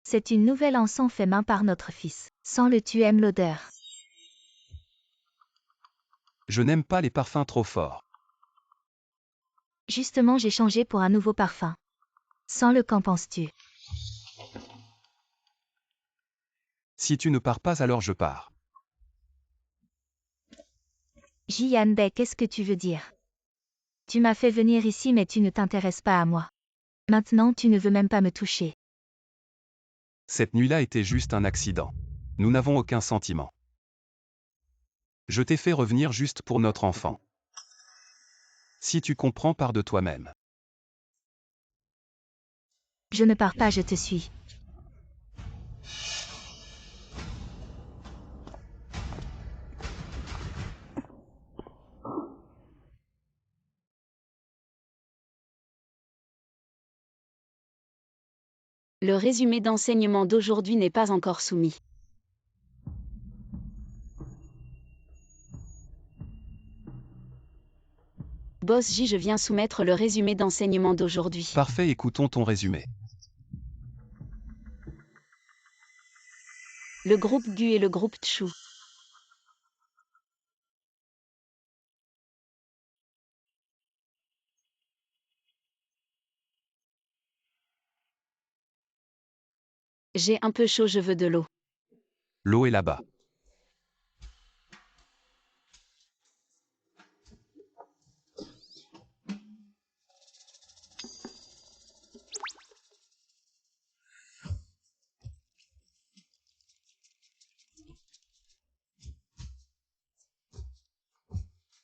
C'est une nouvelle encens fait main par notre fils. Sans le tu aimes l'odeur. Je n'aime pas les parfums trop forts. Justement, j'ai changé pour un nouveau parfum. Sans le, qu'en penses-tu? Si tu ne pars pas, alors je pars. Yan Bei, qu'est-ce que tu veux dire? Tu m'as fait venir ici mais tu ne t'intéresses pas à moi. Maintenant tu ne veux même pas me toucher. Cette nuit-là était juste un accident. Nous n'avons aucun sentiment. Je t'ai fait revenir juste pour notre enfant. Si tu comprends, pars de toi-même. Je ne pars pas, je te suis. Le résumé d'enseignement d'aujourd'hui n'est pas encore soumis. Boss J, je viens soumettre le résumé d'enseignement d'aujourd'hui. Parfait, écoutons ton résumé. Le groupe Gu et le groupe Tchou. J'ai un peu chaud, je veux de l'eau. L'eau est là-bas.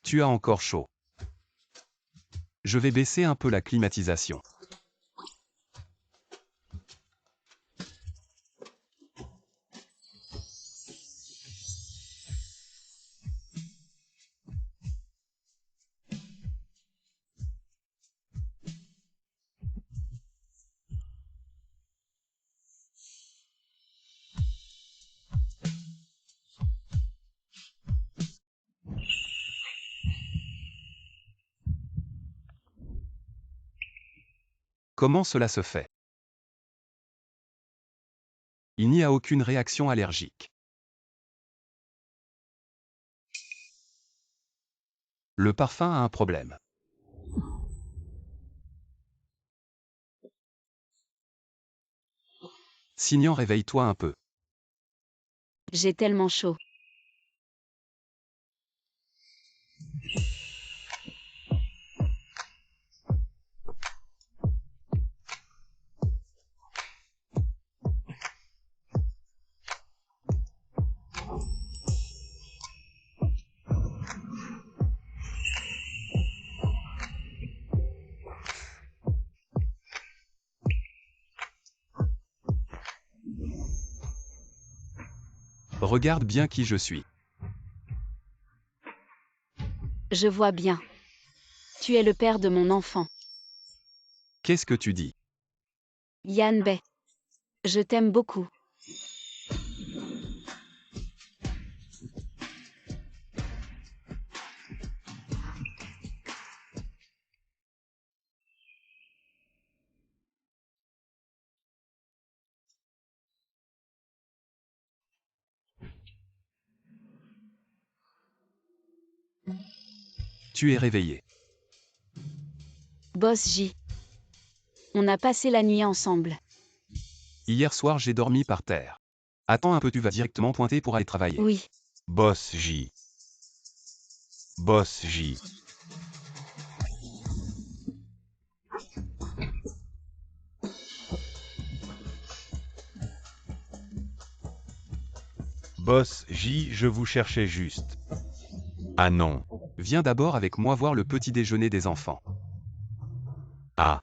Tu as encore chaud. Je vais baisser un peu la climatisation. Comment cela se fait? Il n'y a aucune réaction allergique. Le parfum a un problème. Xignan, réveille-toi un peu. J'ai tellement chaud. Regarde bien qui je suis. Je vois bien. Tu es le père de mon enfant. Qu'est-ce que tu dis? Yan Bei. Je t'aime beaucoup. Tu es réveillé. Boss J. On a passé la nuit ensemble. Hier soir j'ai dormi par terre. Attends un peu, tu vas directement pointer pour aller travailler. Oui. Boss J. Boss J. Boss J, je vous cherchais juste. Ah non. Viens d'abord avec moi voir le petit déjeuner des enfants. Ah.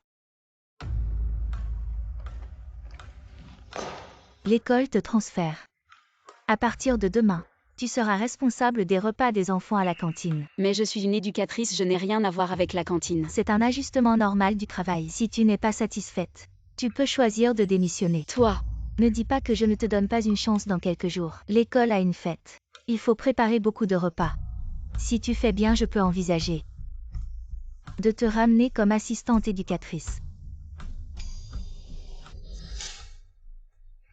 L'école te transfère. À partir de demain, tu seras responsable des repas des enfants à la cantine. Mais je suis une éducatrice, je n'ai rien à voir avec la cantine. C'est un ajustement normal du travail. Si tu n'es pas satisfaite, tu peux choisir de démissionner. Toi, Ne dis pas que je ne te donne pas une chance dans quelques jours. L'école a une fête. Il faut préparer beaucoup de repas. Si tu fais bien, je peux envisager de te ramener comme assistante éducatrice.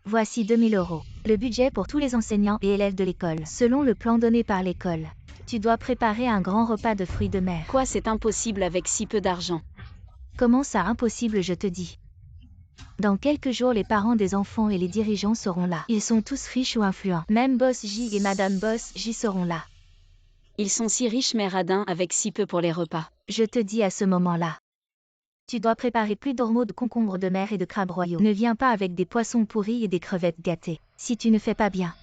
Voici 2000 €. Le budget pour tous les enseignants et élèves de l'école. Selon le plan donné par l'école, tu dois préparer un grand repas de fruits de mer. quoi, c'est impossible avec si peu d'argent. Comment ça impossible, je te dis? Dans quelques jours, les parents des enfants et les dirigeants seront là. Ils sont tous riches ou influents. Même Boss J et Madame Boss J seront là. Ils sont si riches mais radins avec si peu pour les repas. Je te dis à ce moment-là. Tu dois préparer plus d'ormeaux de concombres de mer et de crabes royaux. Ne viens pas avec des poissons pourris et des crevettes gâtées. Si tu ne fais pas bien.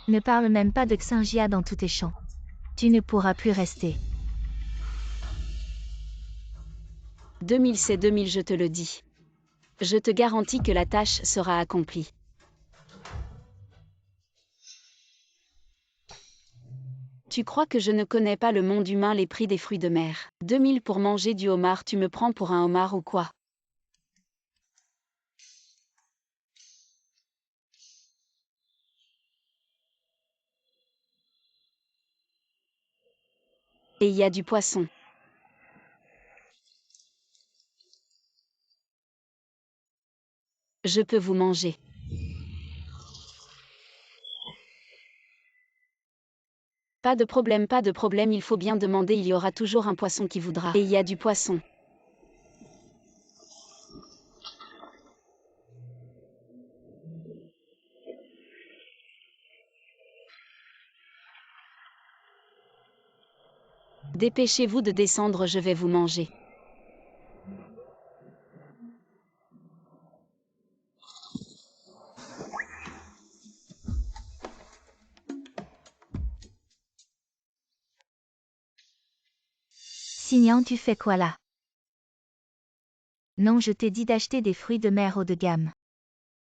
Ne parle même pas de Xinjia dans tous tes champs. Tu ne pourras plus rester. 2000 c'est 2000, je te le dis. Je te garantis que la tâche sera accomplie. Tu crois que je ne connais pas le monde humain, les prix des fruits de mer? 2000 pour manger du homard, tu me prends pour un homard ou quoi? Et il y a du poisson. Je peux vous manger. Pas de problème, il faut bien demander, il y aura toujours un poisson qui voudra. Et il y a du poisson. Dépêchez-vous de descendre, je vais vous manger. Signan, tu fais quoi là? Non, je t'ai dit d'acheter des fruits de mer haut de gamme.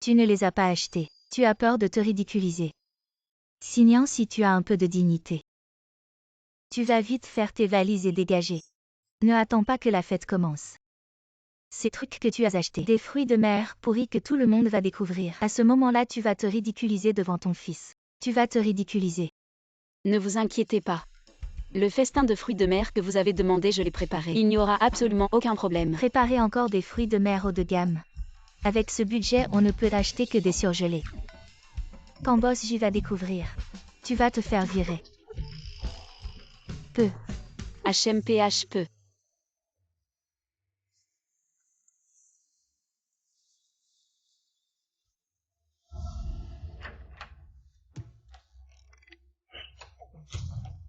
Tu ne les as pas achetés. Tu as peur de te ridiculiser. Signan, si tu as un peu de dignité. Tu vas vite faire tes valises et dégager. Ne attends pas que la fête commence. Ces trucs que tu as achetés, des fruits de mer pourris que tout le monde va découvrir. À ce moment-là, tu vas te ridiculiser devant ton fils. Tu vas te ridiculiser. Ne vous inquiétez pas. Le festin de fruits de mer que vous avez demandé, je l'ai préparé. Il n'y aura absolument aucun problème. Préparer encore des fruits de mer haut de gamme. Avec ce budget, on ne peut acheter que des surgelés. Quand Boss J va découvrir, tu vas te faire virer. Peu. HMPH peu.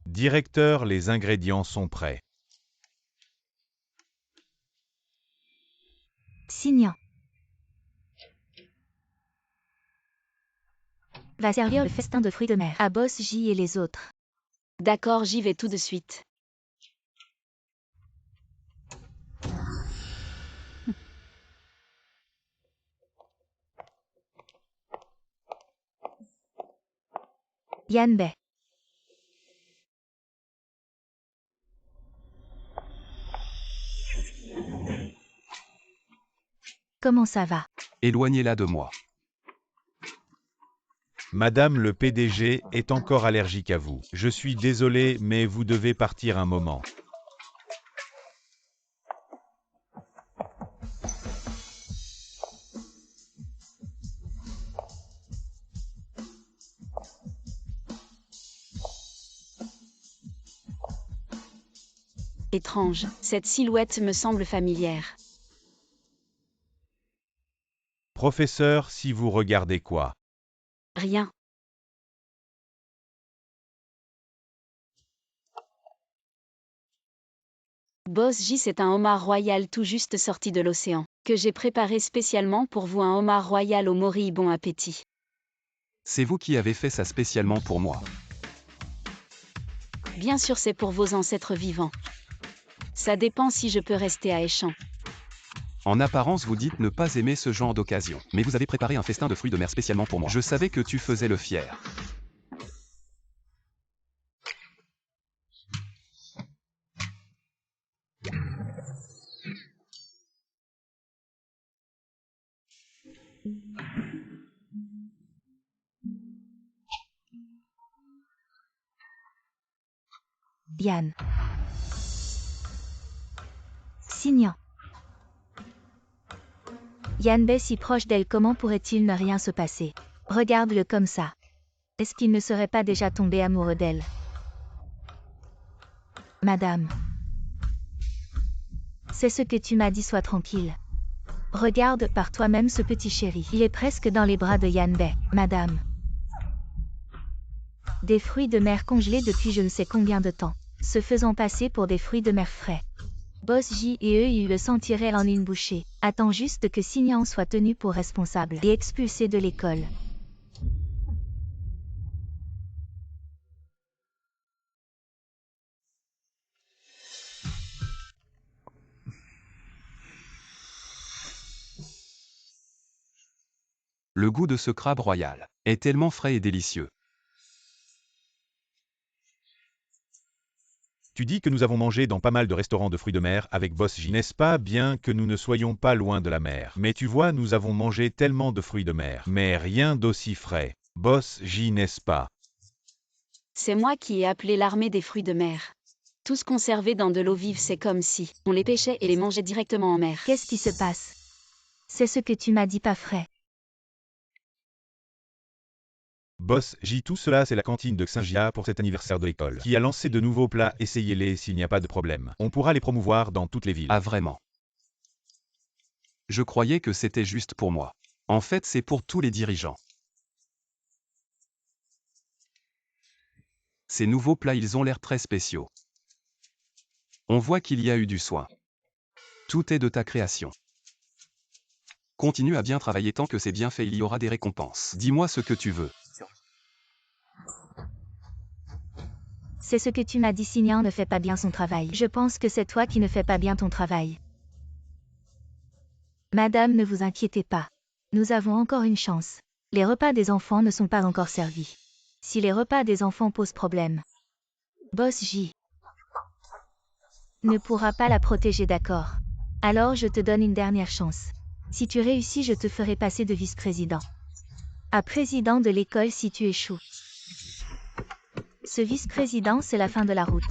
Directeur, les ingrédients sont prêts. Signan. Va servir le festin de fruits de mer à Boss J et les autres. D'accord, j'y vais tout de suite. Yanbei. Comment ça va? Éloignez-la de moi. Madame le PDG est encore allergique à vous. Je suis désolé, mais vous devez partir un moment. Étrange, cette silhouette me semble familière. Professeur, si vous regardez quoi? Rien. Boss J, c'est un homard royal tout juste sorti de l'océan, que j'ai préparé spécialement pour vous, un homard royal au mori bon appétit. C'est vous qui avez fait ça spécialement pour moi. Bien sûr, c'est pour vos ancêtres vivants. Ça dépend si je peux rester à Échamps. En apparence, vous dites ne pas aimer ce genre d'occasion. Mais vous avez préparé un festin de fruits de mer spécialement pour moi. Je savais que tu faisais le fier. Yan. Signant. Yanbei si proche d'elle, comment pourrait-il ne rien se passer? Regarde-le comme ça. Est-ce qu'il ne serait pas déjà tombé amoureux d'elle? Madame. C'est ce que tu m'as dit, sois tranquille. Regarde par toi-même ce petit chéri. Il est presque dans les bras de Yanbei, madame. Des fruits de mer congelés depuis je ne sais combien de temps, se faisant passer pour des fruits de mer frais. Boss J et eux, ils le sentiraient en une bouchée. Attends juste que Signant soit tenu pour responsable et expulsé de l'école. Le goût de ce crabe royal est tellement frais et délicieux. Tu dis que nous avons mangé dans pas mal de restaurants de fruits de mer avec Boss J, n'est-ce pas? Bien que nous ne soyons pas loin de la mer. Mais tu vois, nous avons mangé tellement de fruits de mer. Mais rien d'aussi frais. Boss J, n'est-ce pas? C'est moi qui ai appelé l'armée des fruits de mer. Tous conservés dans de l'eau vive, c'est comme si on les pêchait et les mangeait directement en mer. Qu'est-ce qui se passe? C'est ce que tu m'as dit, pas frais. Boss J, tout cela c'est la cantine de Xinjia pour cet anniversaire de l'école, qui a lancé de nouveaux plats, essayez-les s'il n'y a pas de problème. On pourra les promouvoir dans toutes les villes. Ah vraiment? Je croyais que c'était juste pour moi. En fait, c'est pour tous les dirigeants. Ces nouveaux plats, ils ont l'air très spéciaux. On voit qu'il y a eu du soin. Tout est de ta création. Continue à bien travailler, tant que c'est bien fait, il y aura des récompenses. Dis-moi ce que tu veux. C'est ce que tu m'as dit, Signant ne fait pas bien son travail. Je pense que c'est toi qui ne fais pas bien ton travail. Madame, ne vous inquiétez pas. Nous avons encore une chance. Les repas des enfants ne sont pas encore servis. Si les repas des enfants posent problème, Boss J ne pourra pas la protéger, d'accord? Alors je te donne une dernière chance. Si tu réussis, je te ferai passer de vice-président à président de l'école si tu échoues. Ce vice-président, c'est la fin de la route.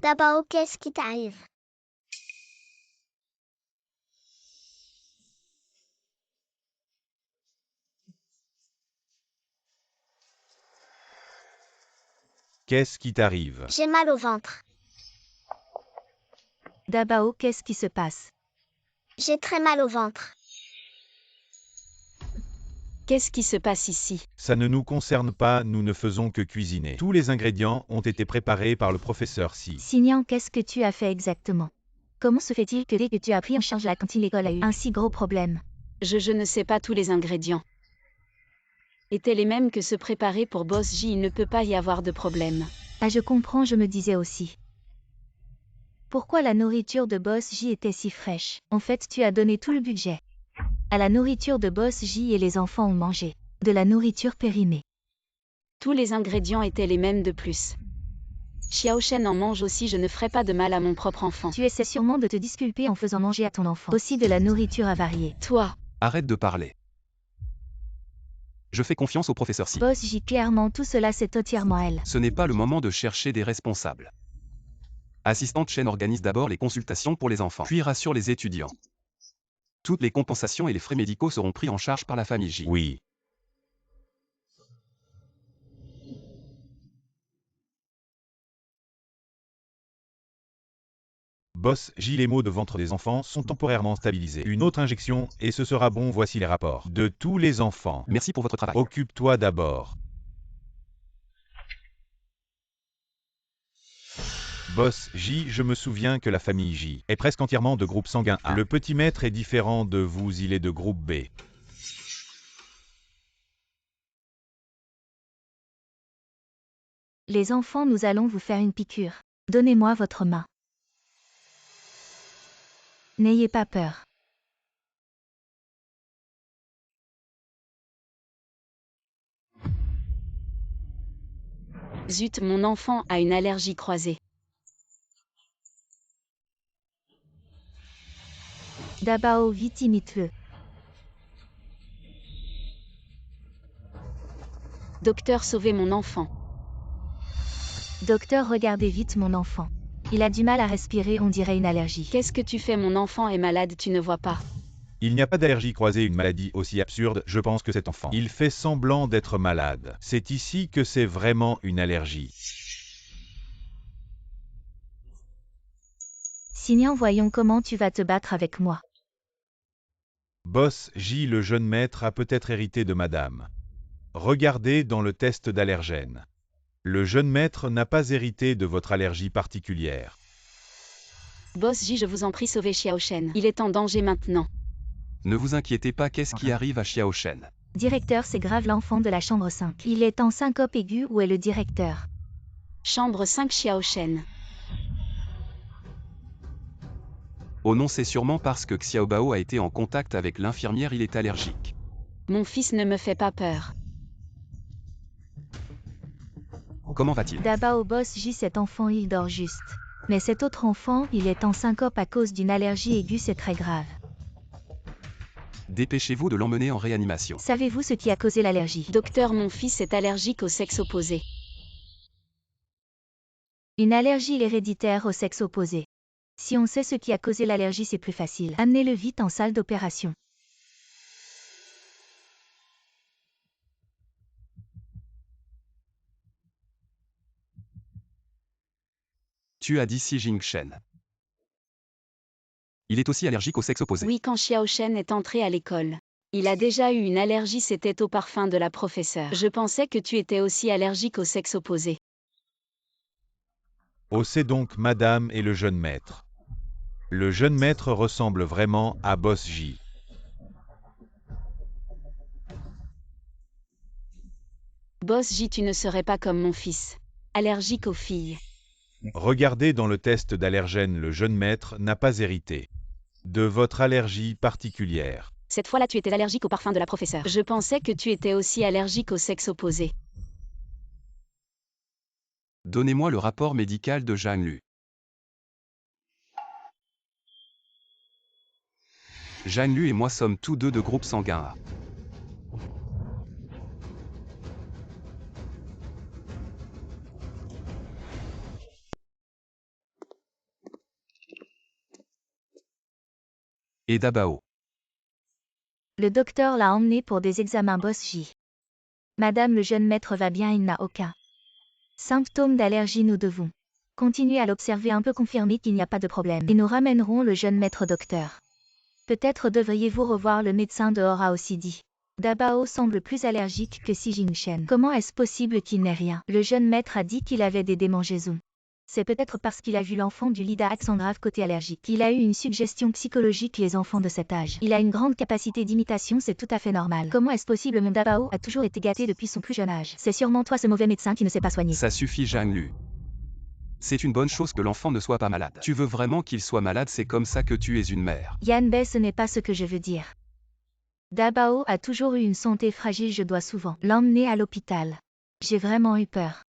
D'abord, qu'est-ce qui t'arrive? Qu'est-ce qui t'arrive? J'ai mal au ventre. Dabao, qu'est-ce qui se passe? J'ai très mal au ventre. Qu'est-ce qui se passe ici? Ça ne nous concerne pas, nous ne faisons que cuisiner. Tous les ingrédients ont été préparés par le professeur Si. Signan, qu'est-ce que tu as fait exactement? Comment se fait-il que dès que tu as pris en charge la cantine, l'école a eu un si gros problème? Je ne sais pas tous les ingrédients. Étaient les mêmes que ceux préparés pour Boss J, il ne peut pas y avoir de problème. Ah, je comprends, je me disais aussi. Pourquoi la nourriture de Boss J était si fraîche? En fait, tu as donné tout le budget à la nourriture de Boss J et les enfants ont mangé de la nourriture périmée. Tous les ingrédients étaient les mêmes de plus. Xiao Shen en mange aussi, je ne ferai pas de mal à mon propre enfant. Tu essaies sûrement de te disculper en faisant manger à ton enfant aussi de la nourriture avariée. Toi, Arrête de parler. Je fais confiance au professeur Si. Boss J, clairement tout cela c'est entièrement elle. Ce n'est pas le moment de chercher des responsables. Assistante Chen organise d'abord les consultations pour les enfants, puis rassure les étudiants. Toutes les compensations et les frais médicaux seront pris en charge par la famille J. Oui. Boss J, les maux de ventre des enfants sont temporairement stabilisés. Une autre injection, et ce sera bon, voici les rapports. De tous les enfants. Merci pour votre travail. Occupe-toi d'abord. Boss J, je me souviens que la famille J est presque entièrement de groupe sanguin A. Le petit maître est différent de vous, il est de groupe B. Les enfants, nous allons vous faire une piqûre. Donnez-moi votre main. N'ayez pas peur. zut, mon enfant a une allergie croisée. Dabao, vite imite-le. Docteur, sauvez mon enfant. Docteur, regardez vite mon enfant. Il a du mal à respirer, on dirait une allergie. Qu'est-ce que tu fais? Mon enfant est malade, tu ne vois pas. Il n'y a pas d'allergie croisée, une maladie aussi absurde, je pense que cet enfant. Il fait semblant d'être malade. C'est ici que c'est vraiment une allergie. Signan, voyons comment tu vas te battre avec moi. Boss J, le jeune maître a peut-être hérité de madame. Regardez dans le test d'allergène. Le jeune maître n'a pas hérité de votre allergie particulière. Boss J, je vous en prie, sauvez Xiao Shen. Il est en danger maintenant. Ne vous inquiétez pas, qu'est-ce qui arrive à Xiao Shen? Directeur, c'est grave, l'enfant de la chambre 5. Il est en syncope aiguë, où est le directeur? Chambre 5, Xiao Shen. Oh non, c'est sûrement parce que Xiaobao a été en contact avec l'infirmière, il est allergique. Mon fils ne me fait pas peur. Comment va-t-il? Dabao, Boss J, cet enfant il dort juste. Mais cet autre enfant, il est en syncope à cause d'une allergie aiguë, c'est très grave. Dépêchez-vous de l'emmener en réanimation. Savez-vous ce qui a causé l'allergie? Docteur, mon fils est allergique au sexe opposé. Une allergie héréditaire au sexe opposé. Si on sait ce qui a causé l'allergie, c'est plus facile. Amenez-le vite en salle d'opération. Tu as dit Si Jingshen. Il est aussi allergique au sexe opposé. Oui, quand Xiao Shen est entré à l'école. Il a déjà eu une allergie, c'était au parfum de la professeure. Je pensais que tu étais aussi allergique au sexe opposé. Oh, c'est donc madame et le jeune maître. Le jeune maître ressemble vraiment à Boss J. Boss J, tu ne serais pas comme mon fils. Allergique aux filles. Regardez dans le test d'allergène, le jeune maître n'a pas hérité de votre allergie particulière. Cette fois-là, tu étais allergique au parfum de la professeure. Je pensais que tu étais aussi allergique au sexe opposé. Donnez-moi le rapport médical de Zhang Lu. Zhang Lu et moi sommes tous deux de groupe sanguin A. Et Dabao. Le docteur l'a emmené pour des examens Boss J. Madame, le jeune maître va bien, il n'a aucun symptôme d'allergie, nous devons continuer à l'observer, un peu confirmer qu'il n'y a pas de problème. Et nous ramènerons le jeune maître docteur. Peut-être devriez-vous revoir le médecin dehors, a aussi dit. Dabao semble plus allergique que Si Jingshen. Comment est-ce possible qu'il n'ait rien? Le jeune maître a dit qu'il avait des démangeaisons. C'est peut-être parce qu'il a vu l'enfant du leader accent grave côté allergique. Il a eu une suggestion psychologique les enfants de cet âge. Il a une grande capacité d'imitation, c'est tout à fait normal. Comment est-ce possible? Mon Dabao a toujours été gâté depuis son plus jeune âge. C'est sûrement toi ce mauvais médecin qui ne sait pas soigner. Ça suffit Zhang Lu. C'est une bonne chose que l'enfant ne soit pas malade. Tu veux vraiment qu'il soit malade, c'est comme ça que tu es une mère. Yanbei, ce n'est pas ce que je veux dire. Dabao a toujours eu une santé fragile, je dois souvent l'emmener à l'hôpital. J'ai vraiment eu peur.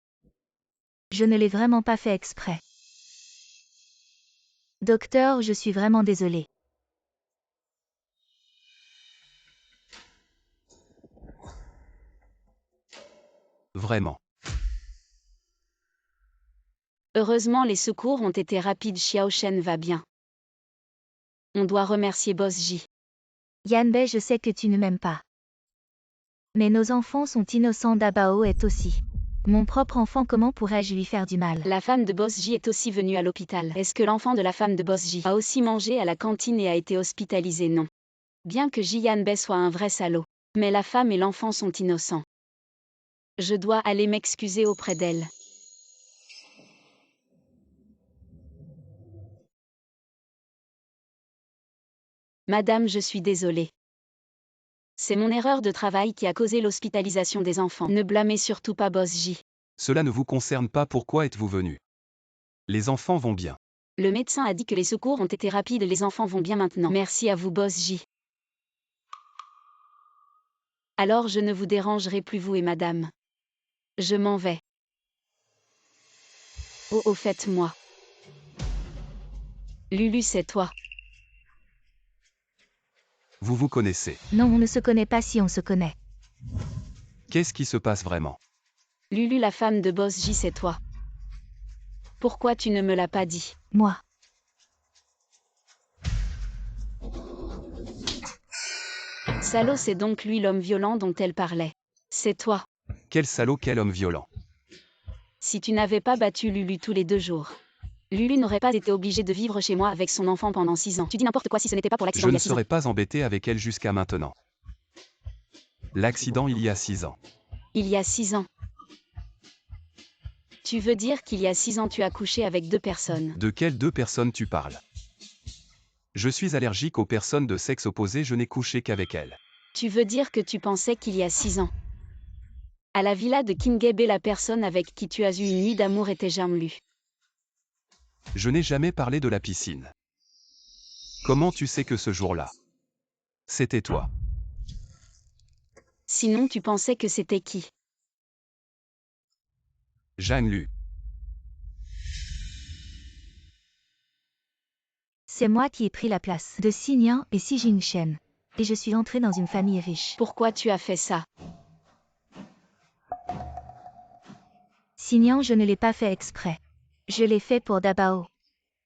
Je ne l'ai vraiment pas fait exprès. Docteur, je suis vraiment désolée. Vraiment. Heureusement les secours ont été rapides, Xiao Shen va bien. On doit remercier Boss J. Yanbei, je sais que tu ne m'aimes pas. Mais nos enfants sont innocents, Dabao est aussi. Mon propre enfant, comment pourrais-je lui faire du mal? La femme de Boss J est aussi venue à l'hôpital. Est-ce que l'enfant de la femme de Boss J a aussi mangé à la cantine et a été hospitalisé? Non. Bien que Yanbei soit un vrai salaud. Mais la femme et l'enfant sont innocents. Je dois aller m'excuser auprès d'elle. Madame, je suis désolée. C'est mon erreur de travail qui a causé l'hospitalisation des enfants. Ne blâmez surtout pas Boss J. Cela ne vous concerne pas, pourquoi êtes-vous venu? Les enfants vont bien. Le médecin a dit que les secours ont été rapides, les enfants vont bien maintenant. Merci à vous Boss J. Alors je ne vous dérangerai plus vous et madame. Je m'en vais. Oh, au fait moi. Lulu, c'est toi. Vous vous connaissez. Non, on ne se connaît pas si on se connaît. Qu'est-ce qui se passe vraiment? Lulu, la femme de Boss J, c'est toi. Pourquoi tu ne me l'as pas dit? Moi. Salaud, c'est donc lui l'homme violent dont elle parlait. C'est toi. Quel salaud, quel homme violent. Si tu n'avais pas battu Lulu tous les 2 jours, Lulu n'aurait pas été obligée de vivre chez moi avec son enfant pendant 6 ans. Tu dis n'importe quoi, si ce n'était pas pour l'accident Je il y ne a 6 ans. serais pas embêté avec elle jusqu'à maintenant. L'accident il y a 6 ans. Il y a 6 ans. Tu veux dire qu'il y a 6 ans tu as couché avec 2 personnes? De quelles 2 personnes tu parles? Je suis allergique aux personnes de sexe opposé, je n'ai couché qu'avec elles. Tu veux dire que tu pensais qu'il y a 6 ans, à la villa de Kingebe, la personne avec qui tu as eu une nuit d'amour était Jamlu? Je n'ai jamais parlé de la piscine. Comment tu sais que ce jour-là, c'était toi? Sinon tu pensais que c'était qui? Zhang Lu. C'est moi qui ai pris la place de Xinian et Si Jingshen. Et je suis entrée dans une famille riche. Pourquoi tu as fait ça? Xinian, je ne l'ai pas fait exprès. Je l'ai fait pour Dabao.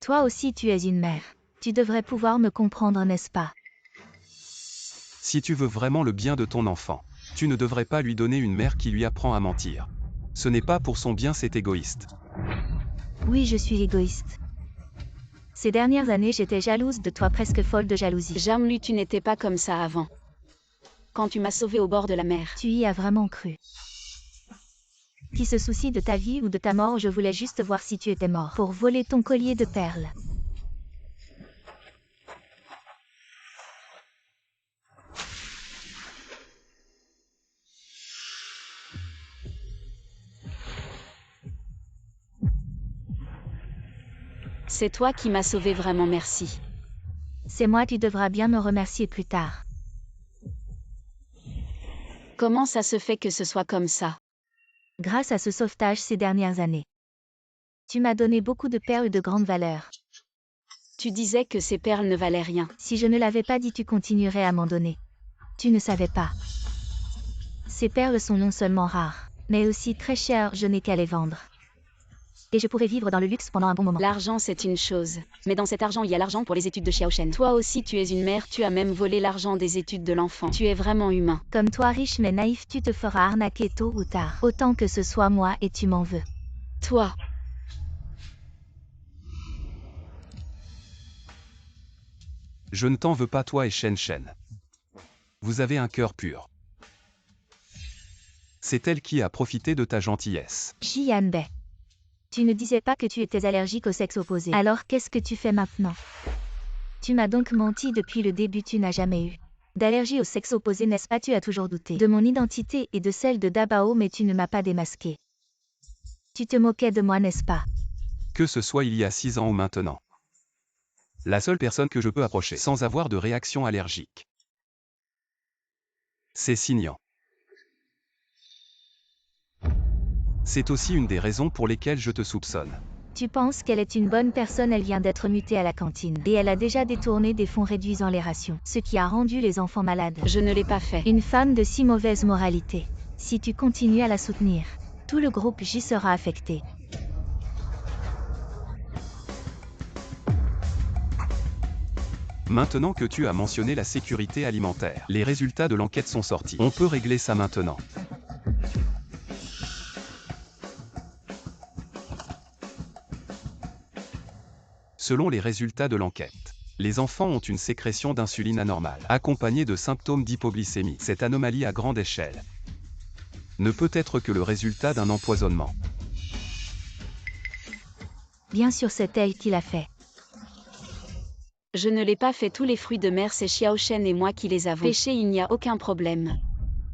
Toi aussi tu es une mère. Tu devrais pouvoir me comprendre, n'est-ce pas? Si tu veux vraiment le bien de ton enfant, tu ne devrais pas lui donner une mère qui lui apprend à mentir. Ce n'est pas pour son bien, c'est égoïste. Oui, je suis égoïste. Ces dernières années, j'étais jalouse de toi, presque folle de jalousie. Jamlu, tu n'étais pas comme ça avant. Quand tu m'as sauvée au bord de la mer. Tu y as vraiment cru. Qui se soucie de ta vie ou de ta mort, je voulais juste voir si tu étais mort pour voler ton collier de perles. C'est toi qui m'as sauvée, vraiment merci. C'est moi, tu devras bien me remercier plus tard. Comment ça se fait que ce soit comme ça? Grâce à ce sauvetage ces dernières années. Tu m'as donné beaucoup de perles de grande valeur. Tu disais que ces perles ne valaient rien. Si je ne l'avais pas dit, tu continuerais à m'en donner. Tu ne savais pas. Ces perles sont non seulement rares, mais aussi très chères, je n'ai qu'à les vendre. Et je pourrais vivre dans le luxe pendant un bon moment. L'argent c'est une chose, mais dans cet argent il y a l'argent pour les études de Xiao Shen. Toi aussi tu es une mère, tu as même volé l'argent des études de l'enfant. Tu es vraiment humain. Comme toi, riche mais naïf, tu te feras arnaquer tôt ou tard. Autant que ce soit moi et tu m'en veux. Toi. Je ne t'en veux pas, toi et Shen Shen. Vous avez un cœur pur. C'est elle qui a profité de ta gentillesse. Jianbei. Tu ne disais pas que tu étais allergique au sexe opposé. Alors qu'est-ce que tu fais maintenant? Tu m'as donc menti depuis le début, tu n'as jamais eu d'allergie au sexe opposé, n'est-ce pas? Tu as toujours douté de mon identité et de celle de Dabao, mais tu ne m'as pas démasqué. Tu te moquais de moi, n'est-ce pas? Que ce soit il y a 6 ans ou maintenant. La seule personne que je peux approcher sans avoir de réaction allergique, c'est Xingyan. C'est aussi une des raisons pour lesquelles je te soupçonne. Tu penses qu'elle est une bonne personne, elle vient d'être mutée à la cantine. Et elle a déjà détourné des fonds réduisant les rations, ce qui a rendu les enfants malades. Je ne l'ai pas fait. Une femme de si mauvaise moralité. Si tu continues à la soutenir, tout le groupe J sera affecté. Maintenant que tu as mentionné la sécurité alimentaire, les résultats de l'enquête sont sortis. On peut régler ça maintenant. Selon les résultats de l'enquête, les enfants ont une sécrétion d'insuline anormale, accompagnée de symptômes d'hypoglycémie. Cette anomalie à grande échelle ne peut être que le résultat d'un empoisonnement. Bien sûr, c'est elle qui l'a fait. Je ne l'ai pas fait, tous les fruits de mer, c'est Xiao Shen et moi qui les avons pêchés, il n'y a aucun problème.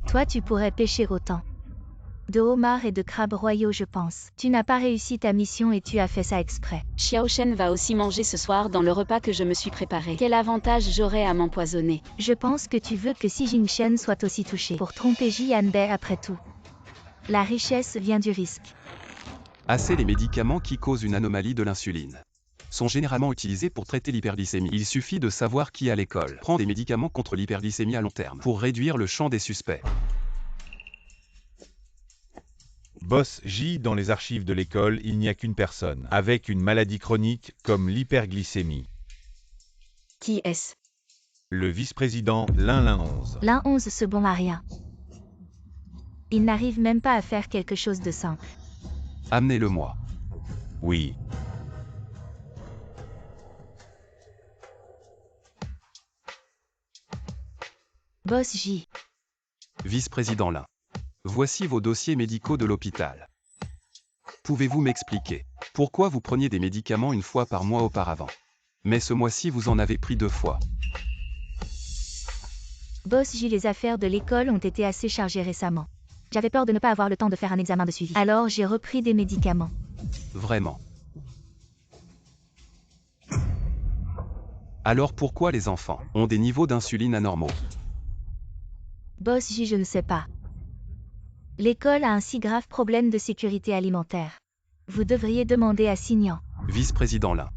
Toi, tu pourrais pêcher autant de homards et de crabes royaux, je pense. Tu n'as pas réussi ta mission et tu as fait ça exprès. Xiao Shen va aussi manger ce soir dans le repas que je me suis préparé. Quel avantage j'aurais à m'empoisonner? Je pense que tu veux que Xi Jinchen soit aussi touché pour tromper Jianbei après tout. La richesse vient du risque. Assez, les médicaments qui causent une anomalie de l'insuline sont généralement utilisés pour traiter l'hyperglycémie. Il suffit de savoir qui à l'école prend des médicaments contre l'hyperglycémie à long terme pour réduire le champ des suspects. Boss J, dans les archives de l'école, il n'y a qu'une personne avec une maladie chronique comme l'hyperglycémie. Qui est-ce? Le vice-président Lin 11. L'un 11 se bon à rien. Il n'arrive même pas à faire quelque chose de simple. Amenez-le-moi. Oui. Boss J. Vice-président Lin. Voici vos dossiers médicaux de l'hôpital. Pouvez-vous m'expliquer pourquoi vous preniez des médicaments une fois par mois auparavant, mais ce mois-ci vous en avez pris 2 fois? Boss J, les affaires de l'école ont été assez chargées récemment. J'avais peur de ne pas avoir le temps de faire un examen de suivi. Alors j'ai repris des médicaments. Vraiment? Alors pourquoi les enfants ont des niveaux d'insuline anormaux? Boss J, je ne sais pas. L'école a un si grave problème de sécurité alimentaire. Vous devriez demander à Xingyan. Vice-président Lin.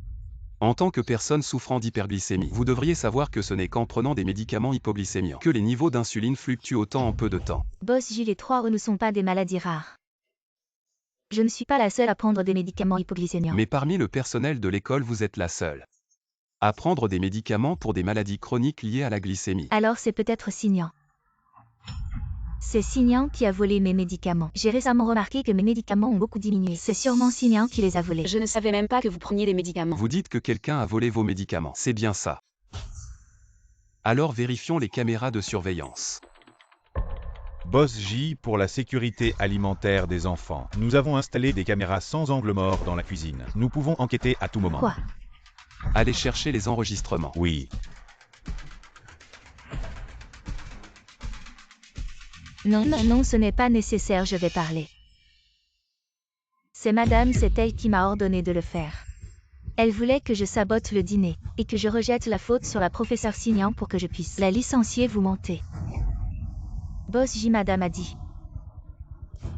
En tant que personne souffrant d'hyperglycémie, vous devriez savoir que ce n'est qu'en prenant des médicaments hypoglycémiants que les niveaux d'insuline fluctuent autant en peu de temps. Boss J, les 3 ne sont pas des maladies rares. Je ne suis pas la seule à prendre des médicaments hypoglycémiants. Mais parmi le personnel de l'école, vous êtes la seule à prendre des médicaments pour des maladies chroniques liées à la glycémie. Alors c'est peut-être Xingyan. C'est Xingyan qui a volé mes médicaments. J'ai récemment remarqué que mes médicaments ont beaucoup diminué. C'est sûrement Xingyan qui les a volés. Je ne savais même pas que vous preniez des médicaments. Vous dites que quelqu'un a volé vos médicaments. C'est bien ça. Alors vérifions les caméras de surveillance. Boss J, pour la sécurité alimentaire des enfants. Nous avons installé des caméras sans angle mort dans la cuisine. Nous pouvons enquêter à tout moment. Quoi? Allez chercher les enregistrements. Oui. Non, non, ce n'est pas nécessaire, je vais parler. C'est madame, c'est elle qui m'a ordonné de le faire. Elle voulait que je sabote le dîner, et que je rejette la faute sur la professeure Xingyan pour que je puisse la licencier, vous mentez. Boss J, madame a dit.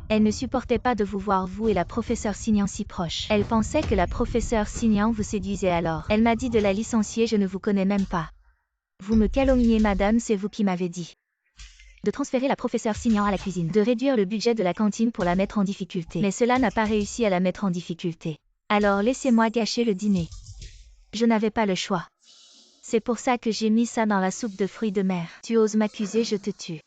Elle ne supportait pas de vous voir, vous et la professeure Xingyan si proches. Elle pensait que la professeure Xingyan vous séduisait alors. Elle m'a dit de la licencier, je ne vous connais même pas. Vous me calomniez, madame, c'est vous qui m'avez dit de transférer la professeure Xingyan à la cuisine, de réduire le budget de la cantine pour la mettre en difficulté. Mais cela n'a pas réussi à la mettre en difficulté. Alors laissez-moi gâcher le dîner. Je n'avais pas le choix. C'est pour ça que j'ai mis ça dans la soupe de fruits de mer. Tu oses m'accuser, je te tue.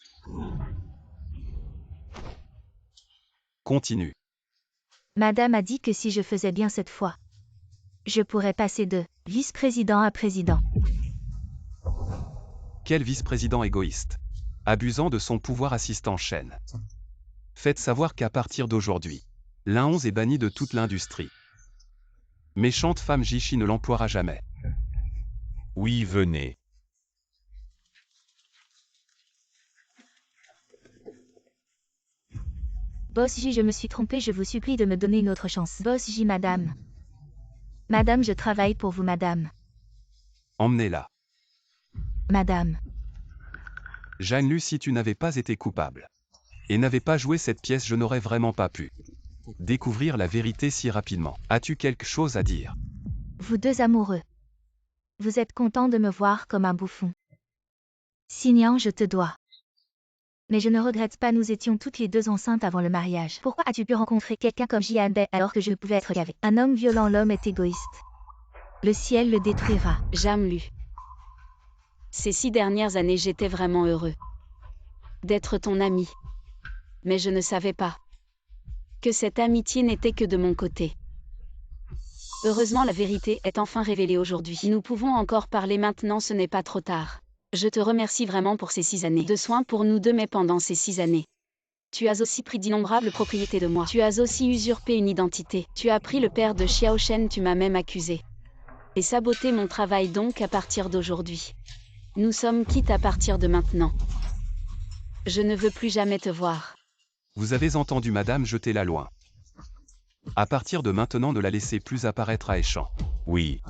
Continue. Madame a dit que si je faisais bien cette fois, je pourrais passer de vice-président à président. Quel vice-président égoïste, abusant de son pouvoir assistant Shen. Faites savoir qu'à partir d'aujourd'hui, l'A11 est banni de toute l'industrie. Méchante femme Jishi ne l'emploiera jamais. Oui, venez. Boss J, je me suis trompé, je vous supplie de me donner une autre chance. Boss J, madame. Madame, je travaille pour vous, madame. Emmenez-la. Madame. Jeanne Lu, si tu n'avais pas été coupable et n'avais pas joué cette pièce, je n'aurais vraiment pas pu découvrir la vérité si rapidement. As-tu quelque chose à dire? Vous deux amoureux. Vous êtes content de me voir comme un bouffon. Signan, je te dois. Mais je ne regrette pas, nous étions toutes les deux enceintes avant le mariage. Pourquoi as-tu pu rencontrer quelqu'un comme Jianbei alors que je ne pouvais être qu'avec un homme violent? L'homme est égoïste. Le ciel le détruira. Jeanne Lu. Ces 6 dernières années, j'étais vraiment heureux d'être ton ami. Mais je ne savais pas que cette amitié n'était que de mon côté. Heureusement, la vérité est enfin révélée aujourd'hui. Nous pouvons encore parler maintenant, ce n'est pas trop tard. Je te remercie vraiment pour ces 6 années de soins pour nous deux, mais pendant ces 6 années, tu as aussi pris d'innombrables propriétés de moi. Tu as aussi usurpé une identité. Tu as pris le père de Xiao Shen, tu m'as même accusé. Et saboté mon travail, donc à partir d'aujourd'hui. Nous sommes quittes à partir de maintenant. Je ne veux plus jamais te voir. Vous avez entendu, madame, jetez-la loin. À partir de maintenant, ne la laissez plus apparaître à Échamps. Oui.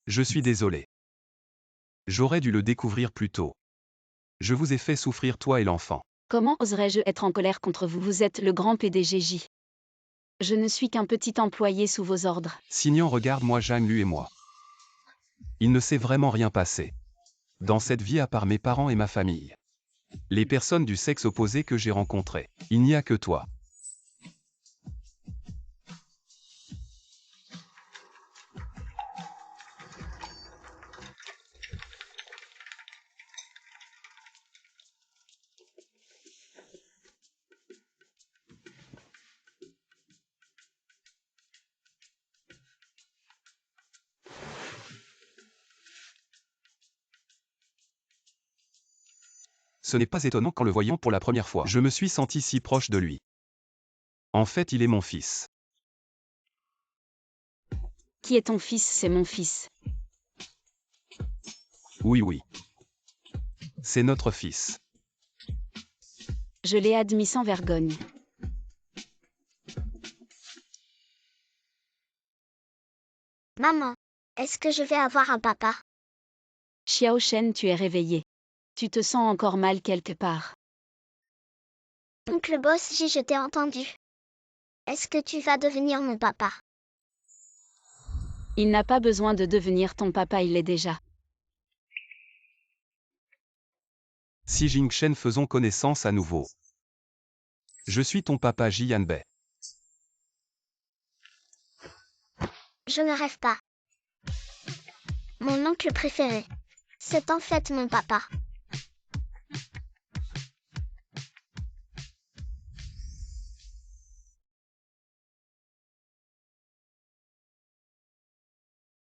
Je suis désolé. J'aurais dû le découvrir plus tôt. Je vous ai fait souffrir, toi et l'enfant. Comment oserais-je être en colère contre vous? Vous êtes le grand PDGJ. Je ne suis qu'un petit employé sous vos ordres. Signan, regarde-moi, Jeanne Lu et moi. Il ne s'est vraiment rien passé dans cette vie à part mes parents et ma famille. Les personnes du sexe opposé que j'ai rencontrées. Il n'y a que toi. Ce n'est pas étonnant qu'en le voyant pour la première fois, je me suis senti si proche de lui. En fait, il est mon fils. Qui est ton fils? C'est mon fils. Oui. C'est notre fils. Je l'ai admis sans vergogne. Maman, est-ce que je vais avoir un papa? Xiao Shen, tu es réveillé. Tu te sens encore mal quelque part. Oncle Boss J, je t'ai entendu. Est-ce que tu vas devenir mon papa? Il n'a pas besoin de devenir ton papa, il l'est déjà. Si Jingshen, faisons connaissance à nouveau. Je suis ton papa Jianbei. Je ne rêve pas. Mon oncle préféré. C'est en fait mon papa.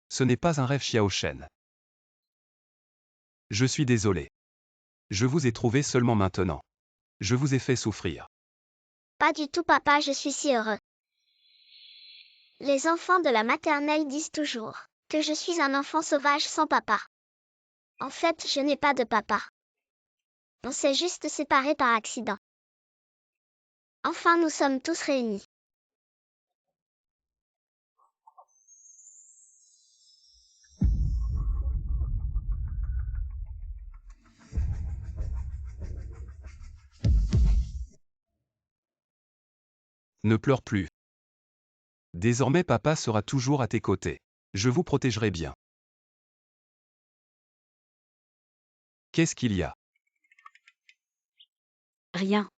Ce n'est pas un rêve, Xiao Shen. Je suis désolé. Je vous ai trouvé seulement maintenant. Je vous ai fait souffrir. Pas du tout, papa, je suis si heureux. Les enfants de la maternelle disent toujours que je suis un enfant sauvage sans papa. En fait, je n'ai pas de papa. On s'est juste séparés par accident. Enfin, nous sommes tous réunis. Ne pleure plus. Désormais, papa sera toujours à tes côtés. Je vous protégerai bien. Qu'est-ce qu'il y a? Rien.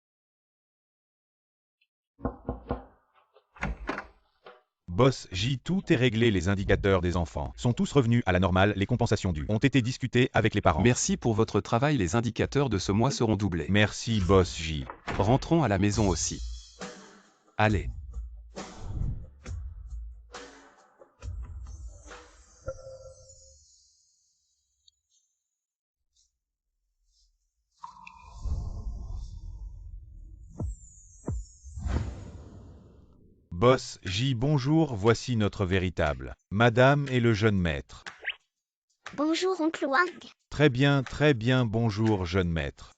Boss J, tout est réglé, les indicateurs des enfants sont tous revenus à la normale, les compensations dues ont été discutées avec les parents. Merci pour votre travail, les indicateurs de ce mois seront doublés. Merci Boss J. Rentrons à la maison aussi. Allez. Boss J, bonjour, voici notre véritable. Madame et le jeune maître. Bonjour, oncle Wang. Très bien, bonjour, jeune maître.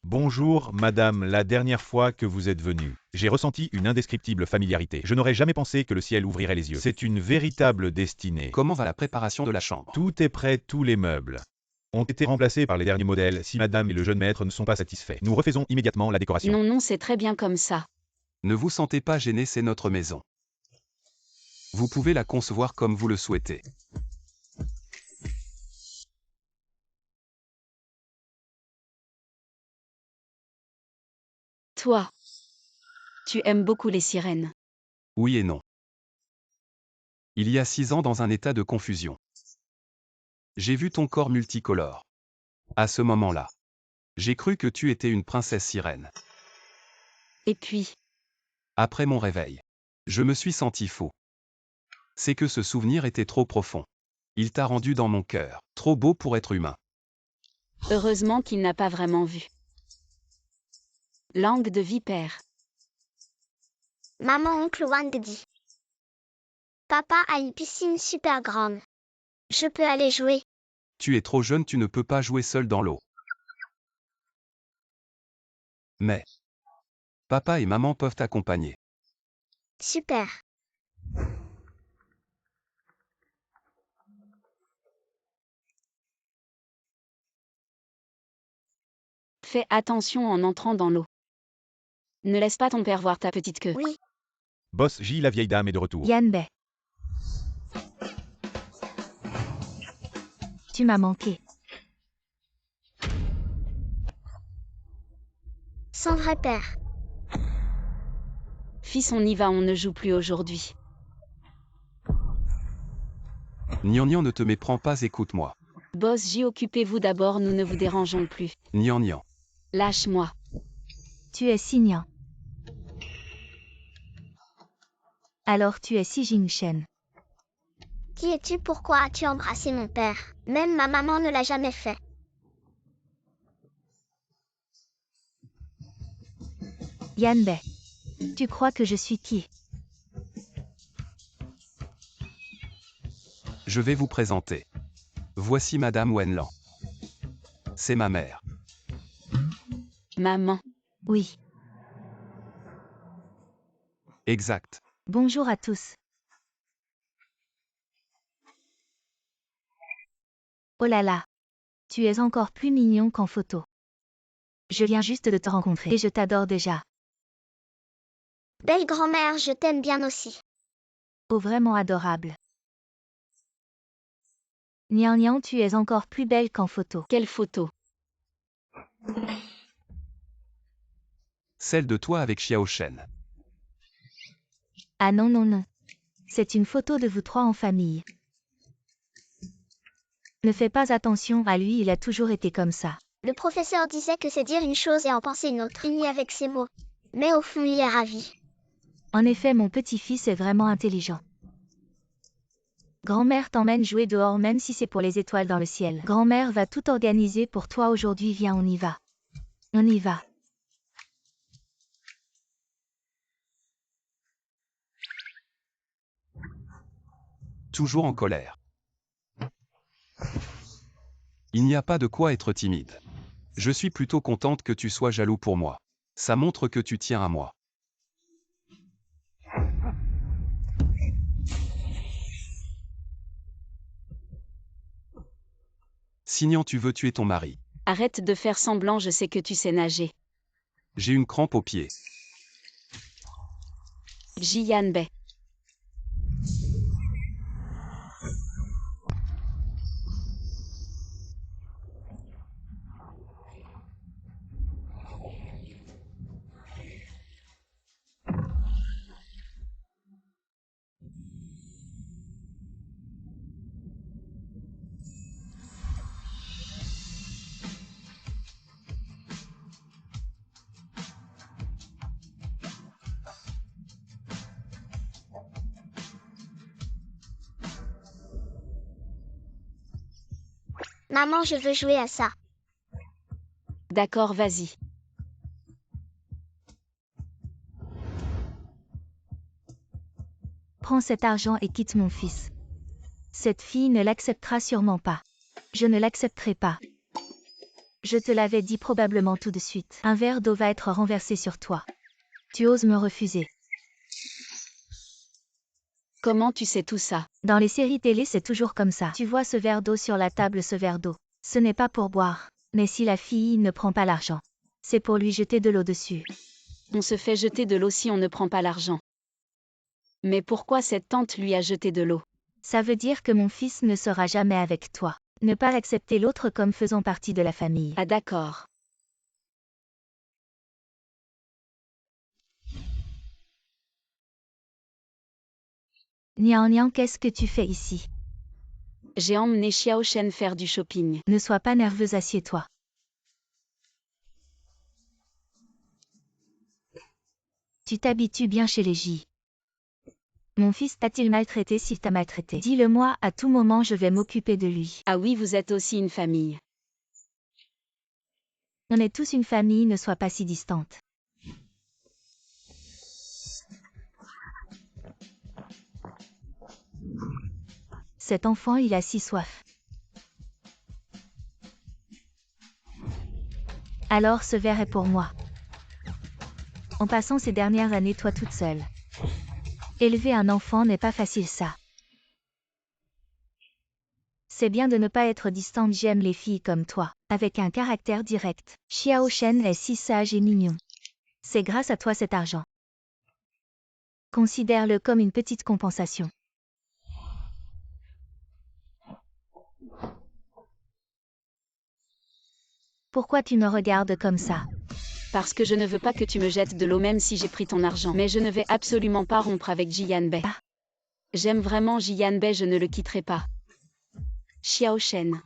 Bonjour, madame, la dernière fois que vous êtes venue, j'ai ressenti une indescriptible familiarité. Je n'aurais jamais pensé que le ciel ouvrirait les yeux. C'est une véritable destinée. Comment va la préparation de la chambre? Tout est prêt, tous les meubles ont été remplacés par les derniers modèles. Si madame et le jeune maître ne sont pas satisfaits, nous refaisons immédiatement la décoration. Non, non, c'est très bien comme ça. Ne vous sentez pas gêné, c'est notre maison. Vous pouvez la concevoir comme vous le souhaitez. Toi, tu aimes beaucoup les sirènes. Oui et non. Il y a 6 ans dans un état de confusion. J'ai vu ton corps multicolore. À ce moment-là, j'ai cru que tu étais une princesse sirène. Et puis, Après mon réveil, je me suis senti fou. C'est que ce souvenir était trop profond. Il t'a rendu dans mon cœur, trop beau pour être humain. heureusement qu'il n'a pas vraiment vu. Langue de vipère. Maman, oncle Wang dit. Papa a une piscine super grande. Je peux aller jouer. Tu es trop jeune, tu ne peux pas jouer seul dans l'eau. Mais papa et maman peuvent t'accompagner. Super. Fais attention en entrant dans l'eau. Ne laisse pas ton père voir ta petite queue. Oui. Boss J, la vieille dame est de retour. Yanbei. Tu m'as manqué. Son vrai père. Fils, on y va, on ne joue plus aujourd'hui. Nian, ne te méprends pas, écoute-moi. Boss J, occupez-vous d'abord, nous ne vous dérangeons plus. Nian. Lâche-moi. Tu es Signan. Alors tu es Si Jingshen. Qui es-tu? Pourquoi as-tu embrassé mon père? Même ma maman ne l'a jamais fait. Yanbei. Tu crois que je suis qui? Je vais vous présenter. Voici Madame Wenlan. C'est ma mère. Maman. Oui. Exact. Bonjour à tous. Oh là là. Tu es encore plus mignon qu'en photo. Je viens juste de te rencontrer et je t'adore déjà. Belle grand-mère, je t'aime bien aussi. Oh, vraiment adorable. Nian, tu es encore plus belle qu'en photo. Quelle photo? Celle de toi avec Xiao Shen. Ah non. C'est une photo de vous trois en famille. Ne fais pas attention à lui, il a toujours été comme ça. Le professeur disait que c'est dire une chose et en penser une autre, uni avec ses mots. Mais au fond, il est ravi. En effet, mon petit-fils est vraiment intelligent. Grand-mère t'emmène jouer dehors même si c'est pour les étoiles dans le ciel. Grand-mère va tout organiser pour toi aujourd'hui, viens, on y va. On y va. Toujours en colère. Il n'y a pas de quoi être timide. Je suis plutôt contente que tu sois jaloux pour moi. Ça montre que tu tiens à moi. Signan, tu veux tuer ton mari. Arrête de faire semblant, je sais que tu sais nager. J'ai une crampe au pied. J Yanbei. Maman, je veux jouer à ça. D'accord, vas-y. Prends cet argent et quitte mon fils. Cette fille ne l'acceptera sûrement pas. Je ne l'accepterai pas. Je te l'avais dit probablement tout de suite. Un verre d'eau va être renversé sur toi. Tu oses me refuser. Comment tu sais tout ça? Dans les séries télé, c'est toujours comme ça. Tu vois ce verre d'eau sur la table, ce verre d'eau. Ce n'est pas pour boire. Mais si la fille ne prend pas l'argent, c'est pour lui jeter de l'eau dessus. On se fait jeter de l'eau si on ne prend pas l'argent. Mais pourquoi cette tante lui a jeté de l'eau? Ça veut dire que mon fils ne sera jamais avec toi. Ne pas accepter l'autre comme faisant partie de la famille. Ah d'accord. Nian Nian, qu'est-ce que tu fais ici? J'ai emmené Xiao Shen faire du shopping. Ne sois pas nerveuse, assieds-toi. Tu t'habitues bien chez les J. Mon fils t'a-t-il maltraité? S'il t'a maltraité, dis-le-moi, à tout moment je vais m'occuper de lui. Ah oui, vous êtes aussi une famille. On est tous une famille, ne sois pas si distante. Cet enfant, il a si soif. Alors ce verre est pour moi. En passant ces dernières années, toi toute seule. Élever un enfant n'est pas facile, ça. C'est bien de ne pas être distante, j'aime les filles comme toi, avec un caractère direct. Xiao Shen est si sage et mignon. C'est grâce à toi cet argent. Considère-le comme une petite compensation. Pourquoi tu me regardes comme ça? Parce que je ne veux pas que tu me jettes de l'eau même si j'ai pris ton argent. Mais je ne vais absolument pas rompre avec Jianbei. Ah. J'aime vraiment Jianbei, je ne le quitterai pas. Xiao Shen.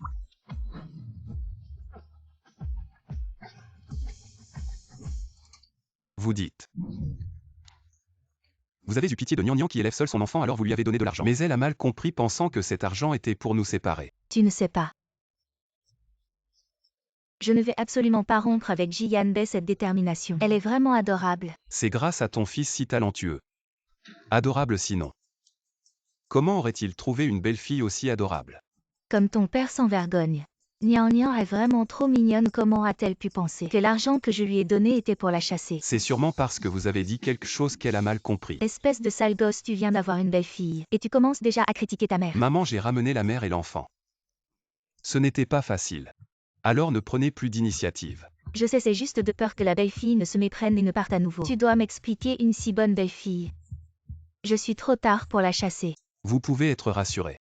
Vous dites. Vous avez eu pitié de Nian Nian qui élève seul son enfant, alors vous lui avez donné de l'argent. Mais elle a mal compris pensant que cet argent était pour nous séparer. Tu ne sais pas. Je ne vais absolument pas rompre avec Jianbei, cette détermination. Elle est vraiment adorable. C'est grâce à ton fils si talentueux. Adorable sinon. Comment aurait-il trouvé une belle fille aussi adorable? Comme ton père sans vergogne. Nian Nian est vraiment trop mignonne, comment a-t-elle pu penser que l'argent que je lui ai donné était pour la chasser? C'est sûrement parce que vous avez dit quelque chose qu'elle a mal compris. Espèce de sale gosse, tu viens d'avoir une belle fille, et tu commences déjà à critiquer ta mère. Maman, j'ai ramené la mère et l'enfant. Ce n'était pas facile. Alors ne prenez plus d'initiative. Je sais, c'est juste de peur que la belle fille ne se méprenne et ne parte à nouveau. Tu dois m'expliquer une si bonne belle fille. Je suis trop tard pour la chasser. Vous pouvez être rassuré.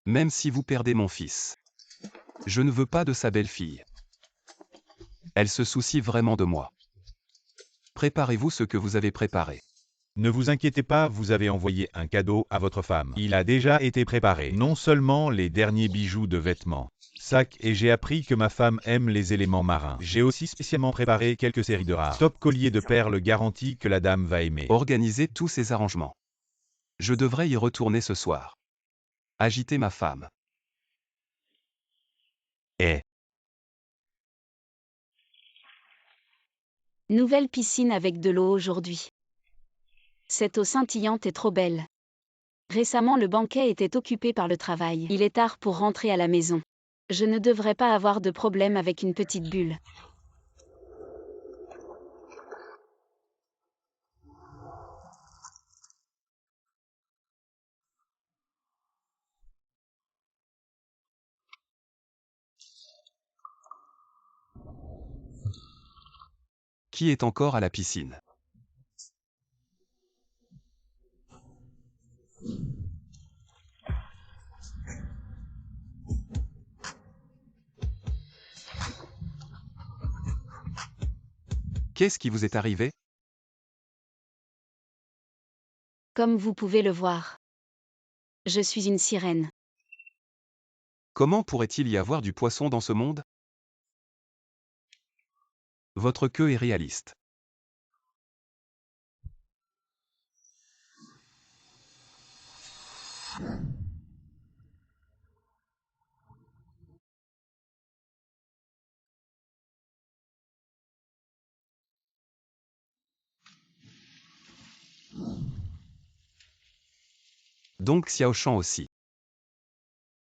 Même si vous perdez mon fils. Je ne veux pas de sa belle-fille. Elle se soucie vraiment de moi. Préparez-vous ce que vous avez préparé. Ne vous inquiétez pas, vous avez envoyé un cadeau à votre femme. Il a déjà été préparé. Non seulement les derniers bijoux de vêtements, sacs, et j'ai appris que ma femme aime les éléments marins. J'ai aussi spécialement préparé quelques séries de rares. Top collier de perles garantie que la dame va aimer. Organisez tous ces arrangements. Je devrais y retourner ce soir. Agiter ma femme. Nouvelle piscine avec de l'eau aujourd'hui. Cette eau scintillante est trop belle. Récemment, le banquet était occupé par le travail. Il est tard pour rentrer à la maison. Je ne devrais pas avoir de problème avec une petite bulle. Qui est encore à la piscine? Qu'est-ce qui vous est arrivé? Comme vous pouvez le voir. Je suis une sirène. Comment pourrait-il y avoir du poisson dans ce monde? Votre queue est réaliste. Donc Xiaoshan aussi.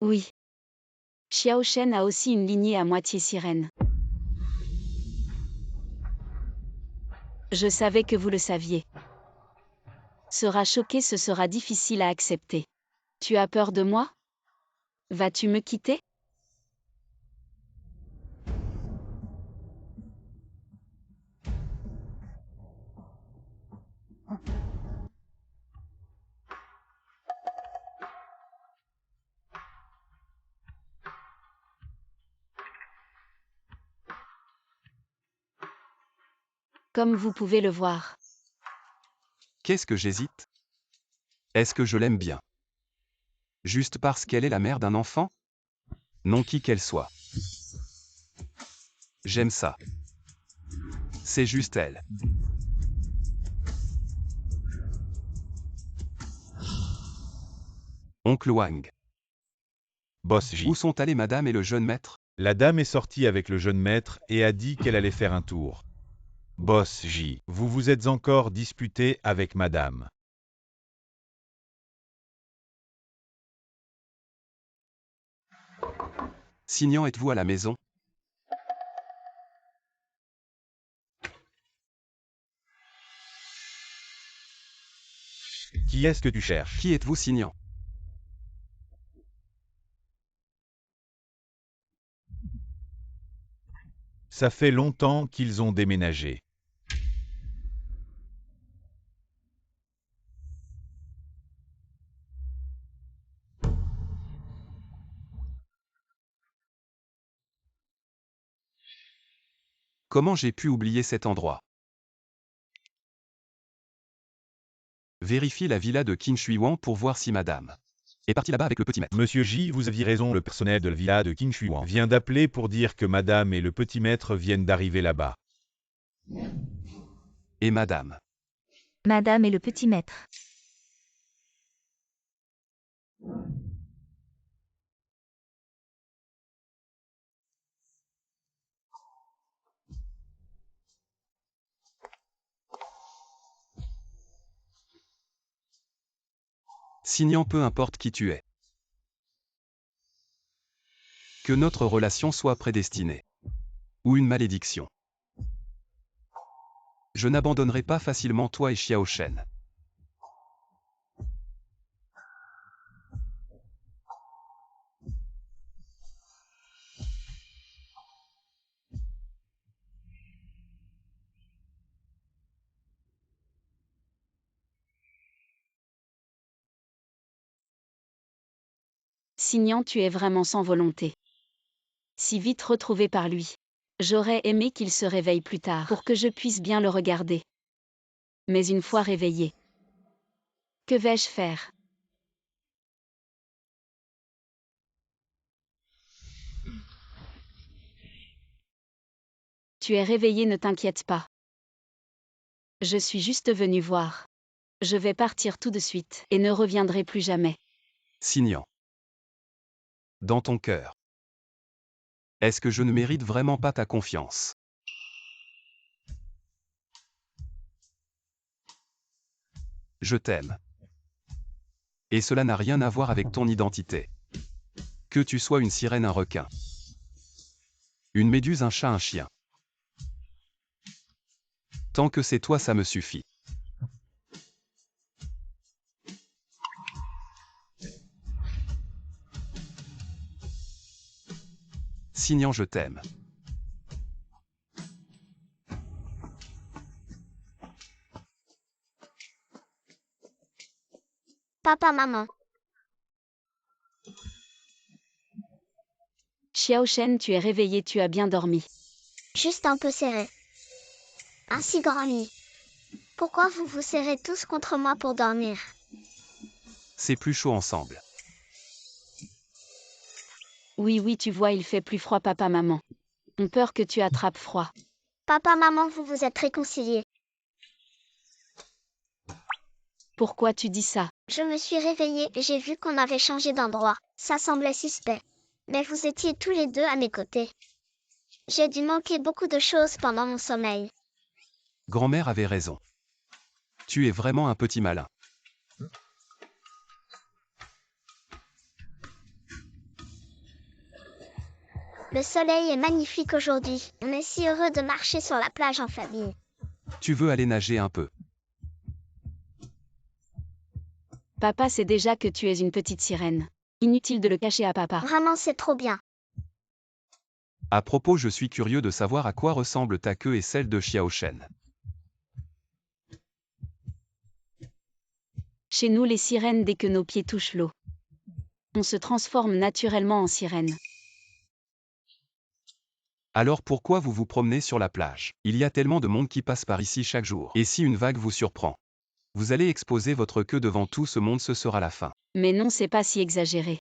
Oui. Xiao Shen a aussi une lignée à moitié sirène. Je savais que vous le saviez. Sera choqué, ce sera difficile à accepter. Tu as peur de moi? Vas-tu me quitter? Comme vous pouvez le voir. Qu'est-ce que j'hésite? Est-ce que je l'aime bien? Juste parce qu'elle est la mère d'un enfant? Non, qui qu'elle soit. J'aime ça. C'est juste elle. Oncle Wang. Boss J. Où sont allés madame et le jeune maître? La dame est sortie avec le jeune maître et a dit qu'elle allait faire un tour. Boss J. Vous vous êtes encore disputé avec madame. Signan, êtes-vous à la maison? Qui est-ce que tu cherches? Qui êtes-vous, Signan? Ça fait longtemps qu'ils ont déménagé. Comment j'ai pu oublier cet endroit? Vérifie la villa de Qin Shuiwan pour voir si madame est partie là-bas avec le petit maître. Monsieur J, vous aviez raison, le personnel de la villa de Qin Shuiwan vient d'appeler pour dire que madame et le petit maître viennent d'arriver là-bas. Et madame? Madame et le petit maître. Signan, peu importe qui tu es. Que notre relation soit prédestinée. Ou une malédiction. Je n'abandonnerai pas facilement toi et Xiao Shen. Signan, tu es vraiment sans volonté. Si vite retrouvé par lui. J'aurais aimé qu'il se réveille plus tard pour que je puisse bien le regarder. Mais une fois réveillé, que vais-je faire? Tu es réveillé, ne t'inquiète pas. Je suis juste venu voir. Je vais partir tout de suite et ne reviendrai plus jamais. Signan. Dans ton cœur. Est-ce que je ne mérite vraiment pas ta confiance? Je t'aime. Et cela n'a rien à voir avec ton identité. Que tu sois une sirène, un requin, une méduse, un chat, un chien. Tant que c'est toi, ça me suffit. Signan, je t'aime. Papa, maman. Xiao Shen, tu es réveillé, tu as bien dormi. Juste un peu serré. Un si grand lit. Pourquoi vous vous serrez tous contre moi pour dormir? C'est plus chaud ensemble. Oui, oui, tu vois, il fait plus froid, papa, maman. On peur que tu attrapes froid. Papa, maman, vous vous êtes réconciliés. Pourquoi tu dis ça? Je me suis réveillée et j'ai vu qu'on avait changé d'endroit. Ça semblait suspect. Mais vous étiez tous les deux à mes côtés. J'ai dû manquer beaucoup de choses pendant mon sommeil. Grand-mère avait raison. Tu es vraiment un petit malin. Le soleil est magnifique aujourd'hui. On est si heureux de marcher sur la plage en famille. Tu veux aller nager un peu? Papa sait déjà que tu es une petite sirène. Inutile de le cacher à papa. Vraiment, c'est trop bien. À propos, je suis curieux de savoir à quoi ressemble ta queue et celle de Xiao Shen. Chez nous les sirènes, dès que nos pieds touchent l'eau, on se transforme naturellement en sirène. Alors pourquoi vous vous promenez sur la plage? Il y a tellement de monde qui passe par ici chaque jour. Et si une vague vous surprend? Vous allez exposer votre queue devant tout ce monde, ce sera la fin. Mais non, c'est pas si exagéré.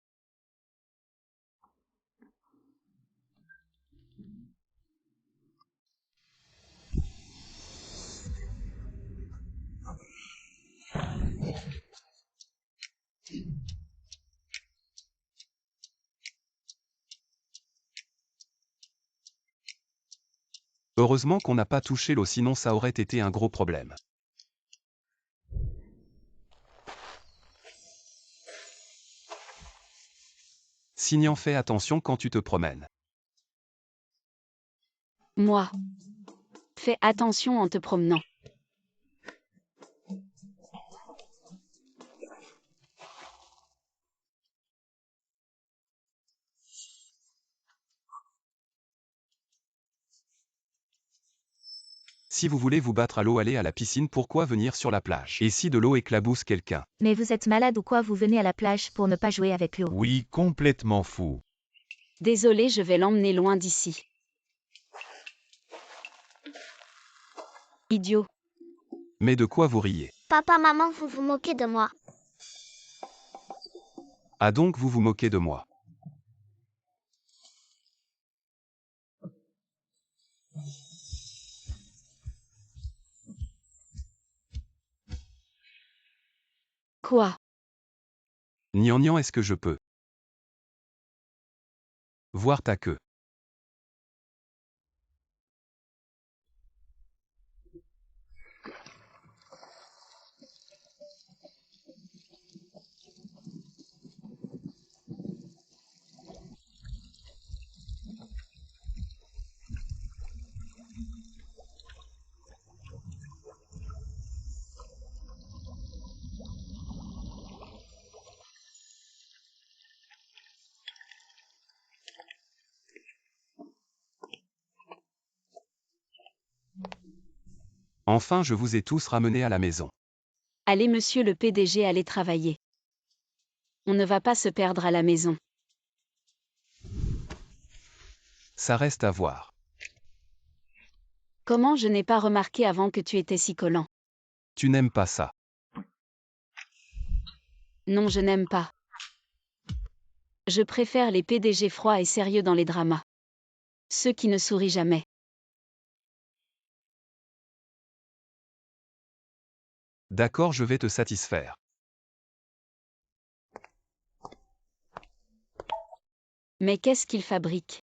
Heureusement qu'on n'a pas touché l'eau, sinon ça aurait été un gros problème. Signan, fais attention quand tu te promènes. Moi. Fais attention en te promenant. Si vous voulez vous battre à l'eau, allez à la piscine, pourquoi venir sur la plage? Et si de l'eau éclabousse quelqu'un? Mais vous êtes malade ou quoi? Vous venez à la plage pour ne pas jouer avec l'eau. Oui, complètement fou. Désolé, je vais l'emmener loin d'ici. Idiot. Mais de quoi vous riez? Papa, maman, vous vous moquez de moi. Ah donc vous vous moquez de moi? Quoi? Nian, est-ce que je peux voir ta queue? Enfin, je vous ai tous ramenés à la maison. Allez, monsieur le PDG, allez travailler. On ne va pas se perdre à la maison. Ça reste à voir. Comment je n'ai pas remarqué avant que tu étais si collant? Tu n'aimes pas ça. Non, je n'aime pas. Je préfère les PDG froids et sérieux dans les dramas. Ceux qui ne sourient jamais. D'accord, je vais te satisfaire. Mais qu'est-ce qu'ils fabriquent?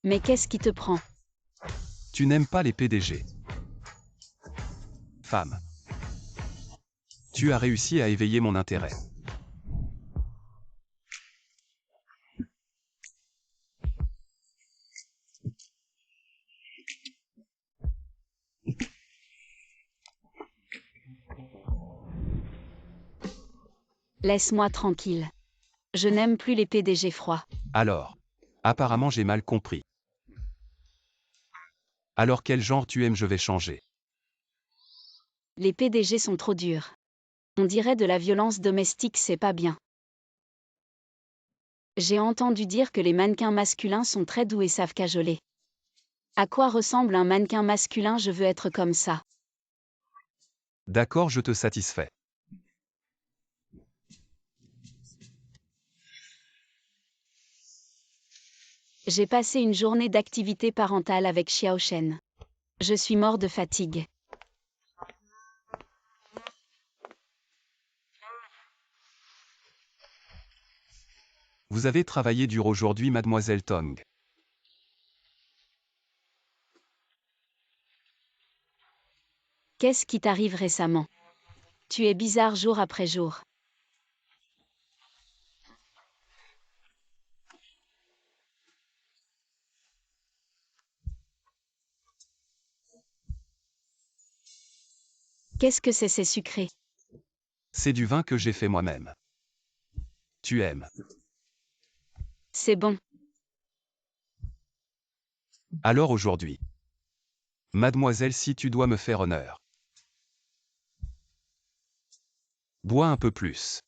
Mais qu'est-ce qui te prend? Tu n'aimes pas les PDG. Femme. Tu as réussi à éveiller mon intérêt. Laisse-moi tranquille. Je n'aime plus les PDG froids. Alors. Apparemment j'ai mal compris. Alors quel genre tu aimes? Je vais changer. Les PDG sont trop durs. On dirait de la violence domestique, c'est pas bien. J'ai entendu dire que les mannequins masculins sont très doux et savent cajoler. À quoi ressemble un mannequin masculin? Je veux être comme ça. D'accord, je te satisfais. J'ai passé une journée d'activité parentale avec Xiao Shen. Je suis mort de fatigue. Vous avez travaillé dur aujourd'hui, mademoiselle Tong. Qu'est-ce qui t'arrive récemment? Tu es bizarre jour après jour. Qu'est-ce que c'est sucré? C'est du vin que j'ai fait moi-même. Tu aimes. C'est bon. Alors aujourd'hui. Mademoiselle, si tu dois me faire honneur. Bois un peu plus.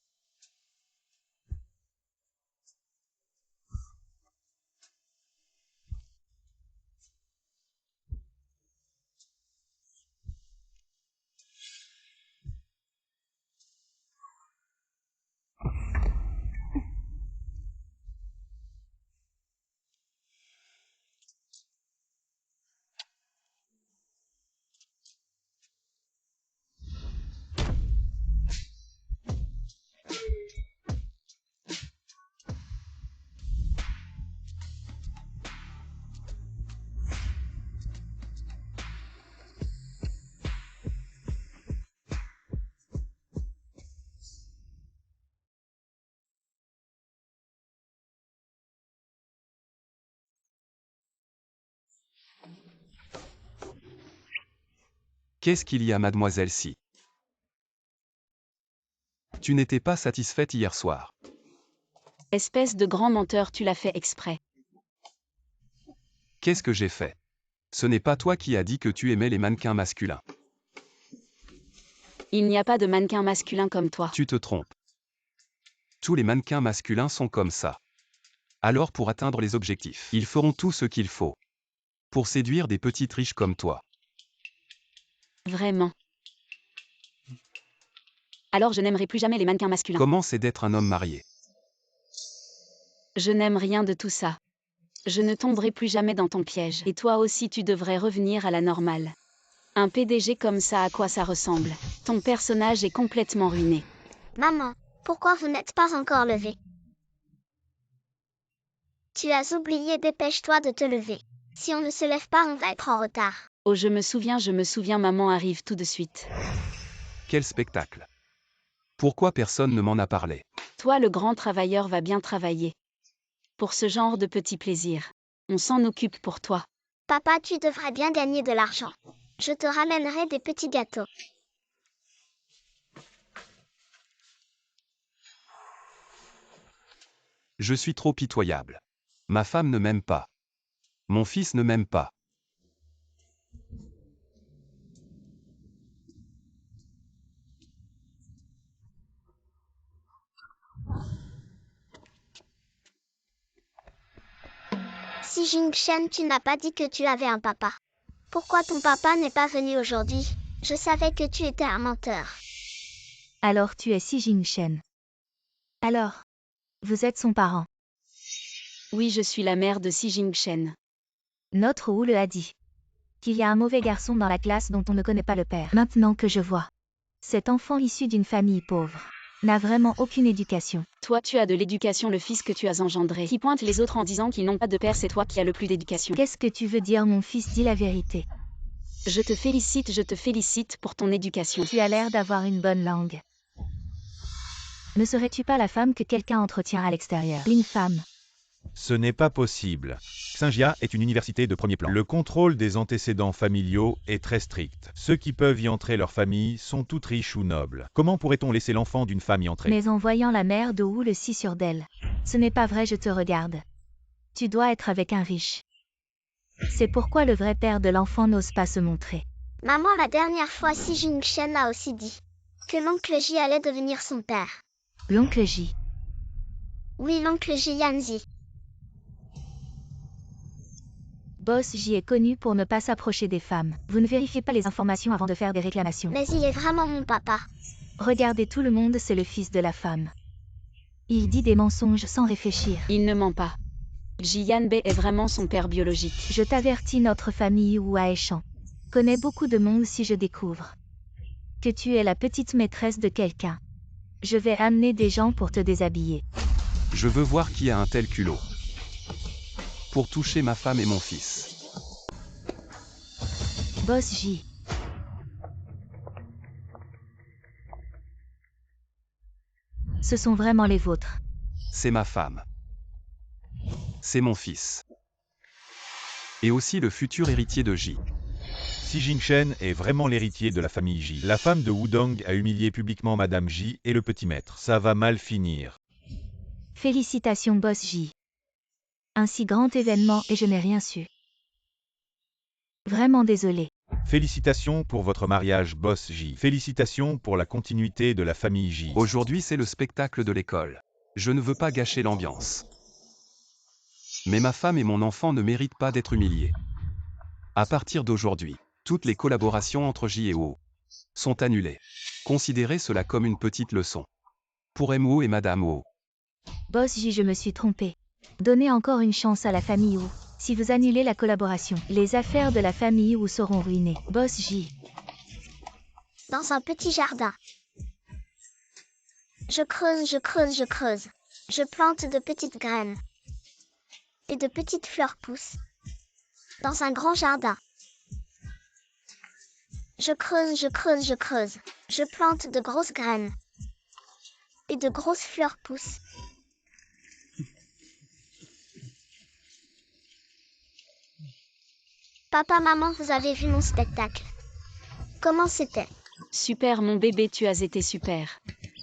Qu'est-ce qu'il y a, mademoiselle Si? Tu n'étais pas satisfaite hier soir. Espèce de grand menteur, tu l'as fait exprès. Qu'est-ce que j'ai fait? Ce n'est pas toi qui as dit que tu aimais les mannequins masculins. Il n'y a pas de mannequin masculin comme toi. Tu te trompes. Tous les mannequins masculins sont comme ça. Alors pour atteindre les objectifs, ils feront tout ce qu'il faut. Pour séduire des petites riches comme toi. Vraiment. Alors je n'aimerai plus jamais les mannequins masculins. Comment c'est d'être un homme marié? Je n'aime rien de tout ça. Je ne tomberai plus jamais dans ton piège. Et toi aussi tu devrais revenir à la normale. Un PDG comme ça, à quoi ça ressemble? Ton personnage est complètement ruiné. Maman, pourquoi vous n'êtes pas encore levée? Tu as oublié, dépêche-toi de te lever. Si on ne se lève pas, on va être en retard. Oh, je me souviens, maman arrive tout de suite. Quel spectacle! Pourquoi personne ne m'en a parlé? Toi, le grand travailleur, va bien travailler. Pour ce genre de petits plaisirs. On s'en occupe pour toi. Papa, tu devrais bien gagner de l'argent. Je te ramènerai des petits gâteaux. Je suis trop pitoyable. Ma femme ne m'aime pas. Mon fils ne m'aime pas. Si Jingchen, tu n'as pas dit que tu avais un papa. Pourquoi ton papa n'est pas venu aujourd'hui? Je savais que tu étais un menteur. Alors tu es Si Jingchen. Alors, vous êtes son parent. Oui, je suis la mère de Si Jingchen. Notre Wu le a dit. Qu'il y a un mauvais garçon dans la classe dont on ne connaît pas le père. Maintenant que je vois. Cet enfant issu d'une famille pauvre n'a vraiment aucune éducation. Toi, tu as de l'éducation, le fils que tu as engendré. Qui pointe les autres en disant qu'ils n'ont pas de père, c'est toi qui as le plus d'éducation. Qu'est-ce que tu veux dire, mon fils? Dis la vérité. Je te félicite pour ton éducation. Tu as l'air d'avoir une bonne langue. Ne serais-tu pas la femme que quelqu'un entretient à l'extérieur? Une femme. Ce n'est pas possible. Xinjia est une université de premier plan. Le contrôle des antécédents familiaux est très strict. Ceux qui peuvent y entrer, leur famille, sont toutes riches ou nobles. Comment pourrait-on laisser l'enfant d'une femme y entrer? Mais en voyant la mère de Wu le si sûre d'elle. Ce n'est pas vrai, je te regarde. Tu dois être avec un riche. C'est pourquoi le vrai père de l'enfant n'ose pas se montrer. Maman, la dernière fois, Si Jingchen a aussi dit que l'oncle J allait devenir son père. L'oncle J. Oui, l'oncle J Yanzi. Boss J est connu pour ne pas s'approcher des femmes. Vous ne vérifiez pas les informations avant de faire des réclamations. Mais il est vraiment mon papa. Regardez tout le monde, c'est le fils de la femme. Il dit des mensonges sans réfléchir. Il ne ment pas. Jian Bei est vraiment son père biologique. Je t'avertis, notre famille Wu Aeshan connaît beaucoup de monde. Si je découvre que tu es la petite maîtresse de quelqu'un, je vais amener des gens pour te déshabiller. Je veux voir qui a un tel culot. Pour toucher ma femme et mon fils. Boss J. Ce sont vraiment les vôtres. C'est ma femme. C'est mon fils. Et aussi le futur héritier de J. Si Jing-Shen est vraiment l'héritier de la famille J. La femme de Wudong a humilié publiquement Madame J et le petit maître. Ça va mal finir. Félicitations Boss J. Un si grand événement et je n'ai rien su. Vraiment désolé. Félicitations pour votre mariage, Boss J. Félicitations pour la continuité de la famille J. Aujourd'hui c'est le spectacle de l'école. Je ne veux pas gâcher l'ambiance. Mais ma femme et mon enfant ne méritent pas d'être humiliés. À partir d'aujourd'hui, toutes les collaborations entre J et O sont annulées. Considérez cela comme une petite leçon. Pour MO et Madame O. Boss J, je me suis trompé. Donnez encore une chance à la famille Wu. Si vous annulez la collaboration, les affaires de la famille Wu seront ruinées. Boss J. Dans un petit jardin. Je creuse, je creuse, je creuse. Je plante de petites graines. Et de petites fleurs poussent. Dans un grand jardin. Je creuse, je creuse, je creuse. Je plante de grosses graines. Et de grosses fleurs poussent. Papa, maman, vous avez vu mon spectacle. Comment c'était? Super mon bébé, tu as été super.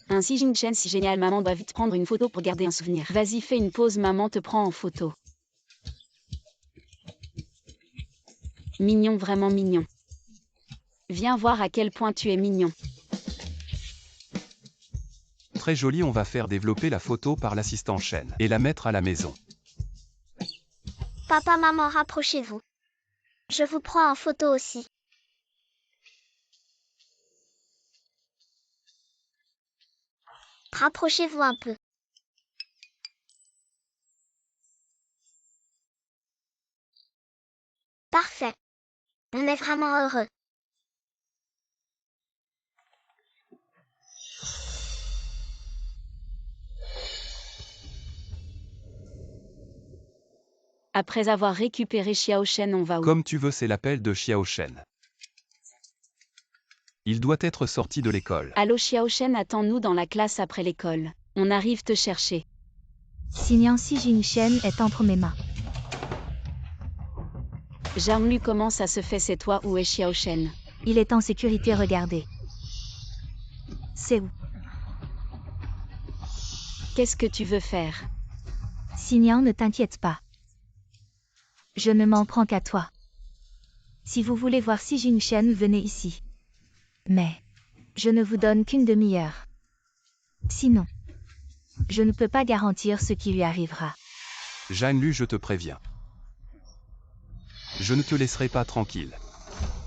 Ainsi Jing-Shen, si génial, maman doit vite prendre une photo pour garder un souvenir. Vas-y, fais une pause, maman te prend en photo. Mignon, vraiment mignon. Viens voir à quel point tu es mignon. Très joli, on va faire développer la photo par l'assistant Shen et la mettre à la maison. Papa, maman, rapprochez-vous. Je vous prends en photo aussi. Rapprochez-vous un peu. Parfait. On est vraiment heureux. Après avoir récupéré Xiao Shen, on va où? Comme tu veux, c'est l'appel de Xiao Shen. Il doit être sorti de l'école. Allô Xiao Shen, attends-nous dans la classe après l'école. On arrive te chercher. Signant Si Jing-Shen est entre mes mains. Zhang-Lu, comment ça se fait, c'est toi, où est Xiao Shen? Il est en sécurité, regardez. C'est où? Qu'est-ce que tu veux faire? Signant, ne t'inquiète pas. Je ne m'en prends qu'à toi. Si vous voulez voir Si Jing-Shen, venez ici. Mais, je ne vous donne qu'une demi-heure. Sinon, je ne peux pas garantir ce qui lui arrivera. Zhang-Lu, je te préviens. Je ne te laisserai pas tranquille.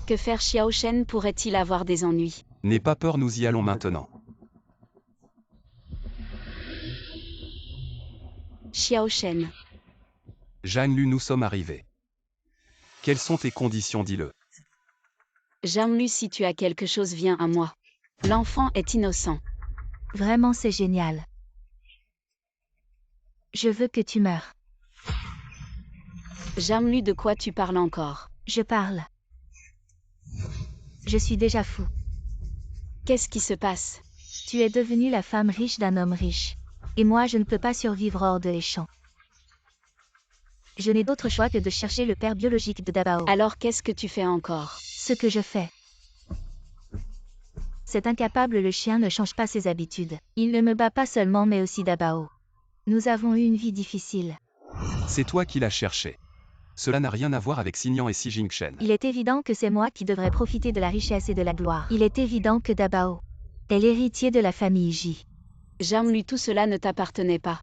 Que faire Xiao Shen pourrait-il avoir des ennuis? N'aie pas peur, nous y allons maintenant. Xiao Shen. Zhang-Lu, nous sommes arrivés. Quelles sont tes conditions, dis-le. Zhang-Lu, si tu as quelque chose, viens à moi. L'enfant est innocent. Vraiment, c'est génial. Je veux que tu meures. Zhang-Lu, de quoi tu parles encore? Je parle. Je suis déjà fou. Qu'est-ce qui se passe? Tu es devenue la femme riche d'un homme riche. Et moi, je ne peux pas survivre hors de les champs. Je n'ai d'autre choix que de chercher le père biologique de Dabao. Alors qu'est-ce que tu fais encore? Ce que je fais. Cet incapable le chien ne change pas ses habitudes. Il ne me bat pas seulement mais aussi Dabao. Nous avons eu une vie difficile. C'est toi qui l'as cherché. Cela n'a rien à voir avec Signant et Si Jing-Shen. Il est évident que c'est moi qui devrais profiter de la richesse et de la gloire. Il est évident que Dabao est l'héritier de la famille J. Zhang-Lu, tout cela ne t'appartenait pas.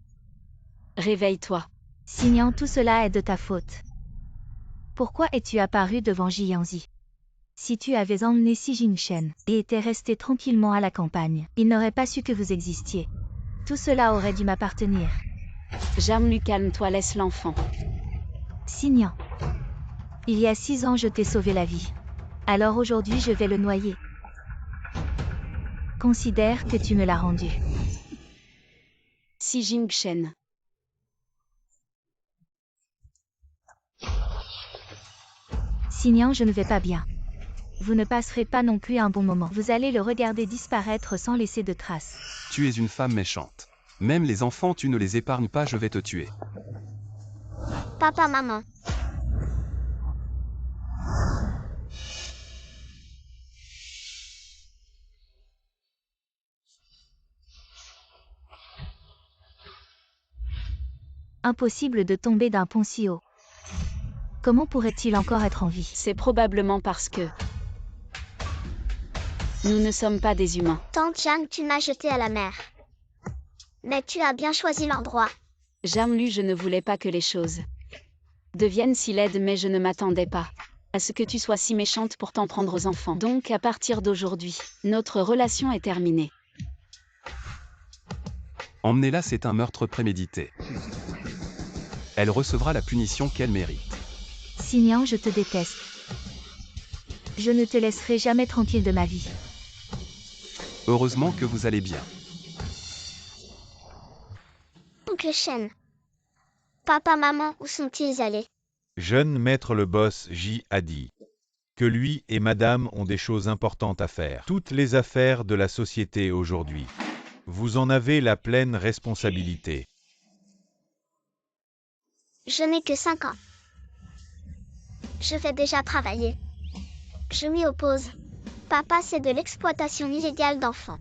Réveille-toi. Signant, tout cela est de ta faute. Pourquoi es-tu apparu devant Jiangzi? Si tu avais emmené Si Jing-Shen et étais resté tranquillement à la campagne, il n'aurait pas su que vous existiez. Tout cela aurait dû m'appartenir. Zhang-Lu, calme-toi, laisse l'enfant. Signant. Il y a 6 ans, je t'ai sauvé la vie. Alors aujourd'hui, je vais le noyer. Considère que tu me l'as rendu. Si Jing-Shen. Signant, je ne vais pas bien. Vous ne passerez pas non plus un bon moment. Vous allez le regarder disparaître sans laisser de traces. Tu es une femme méchante. Même les enfants, tu ne les épargnes pas, je vais te tuer. Papa, maman. Impossible de tomber d'un pont si haut. Comment pourrait-il encore être en vie? C'est probablement parce que nous ne sommes pas des humains. Tante Jeanne, tu m'as jeté à la mer. Mais tu as bien choisi l'endroit. Jamlu, je ne voulais pas que les choses deviennent si laides, mais je ne m'attendais pas à ce que tu sois si méchante pour t'en prendre aux enfants. Donc à partir d'aujourd'hui, notre relation est terminée. Emmenez-la, c'est un meurtre prémédité. Elle recevra la punition qu'elle mérite. Signant, je te déteste. Je ne te laisserai jamais tranquille de ma vie. Heureusement que vous allez bien. Oncle Shen. Papa, maman, où sont-ils allés? Jeune maître le boss J a dit que lui et madame ont des choses importantes à faire. Toutes les affaires de la société aujourd'hui. Vous en avez la pleine responsabilité. Je n'ai que 5 ans. Je vais déjà travailler. Je m'y oppose. Papa, c'est de l'exploitation illégale d'enfants.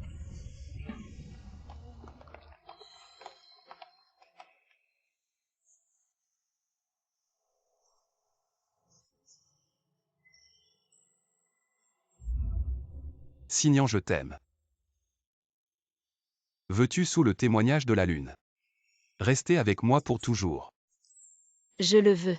Signant, je t'aime. Veux-tu sous le témoignage de la lune rester avec moi pour toujours? Je le veux.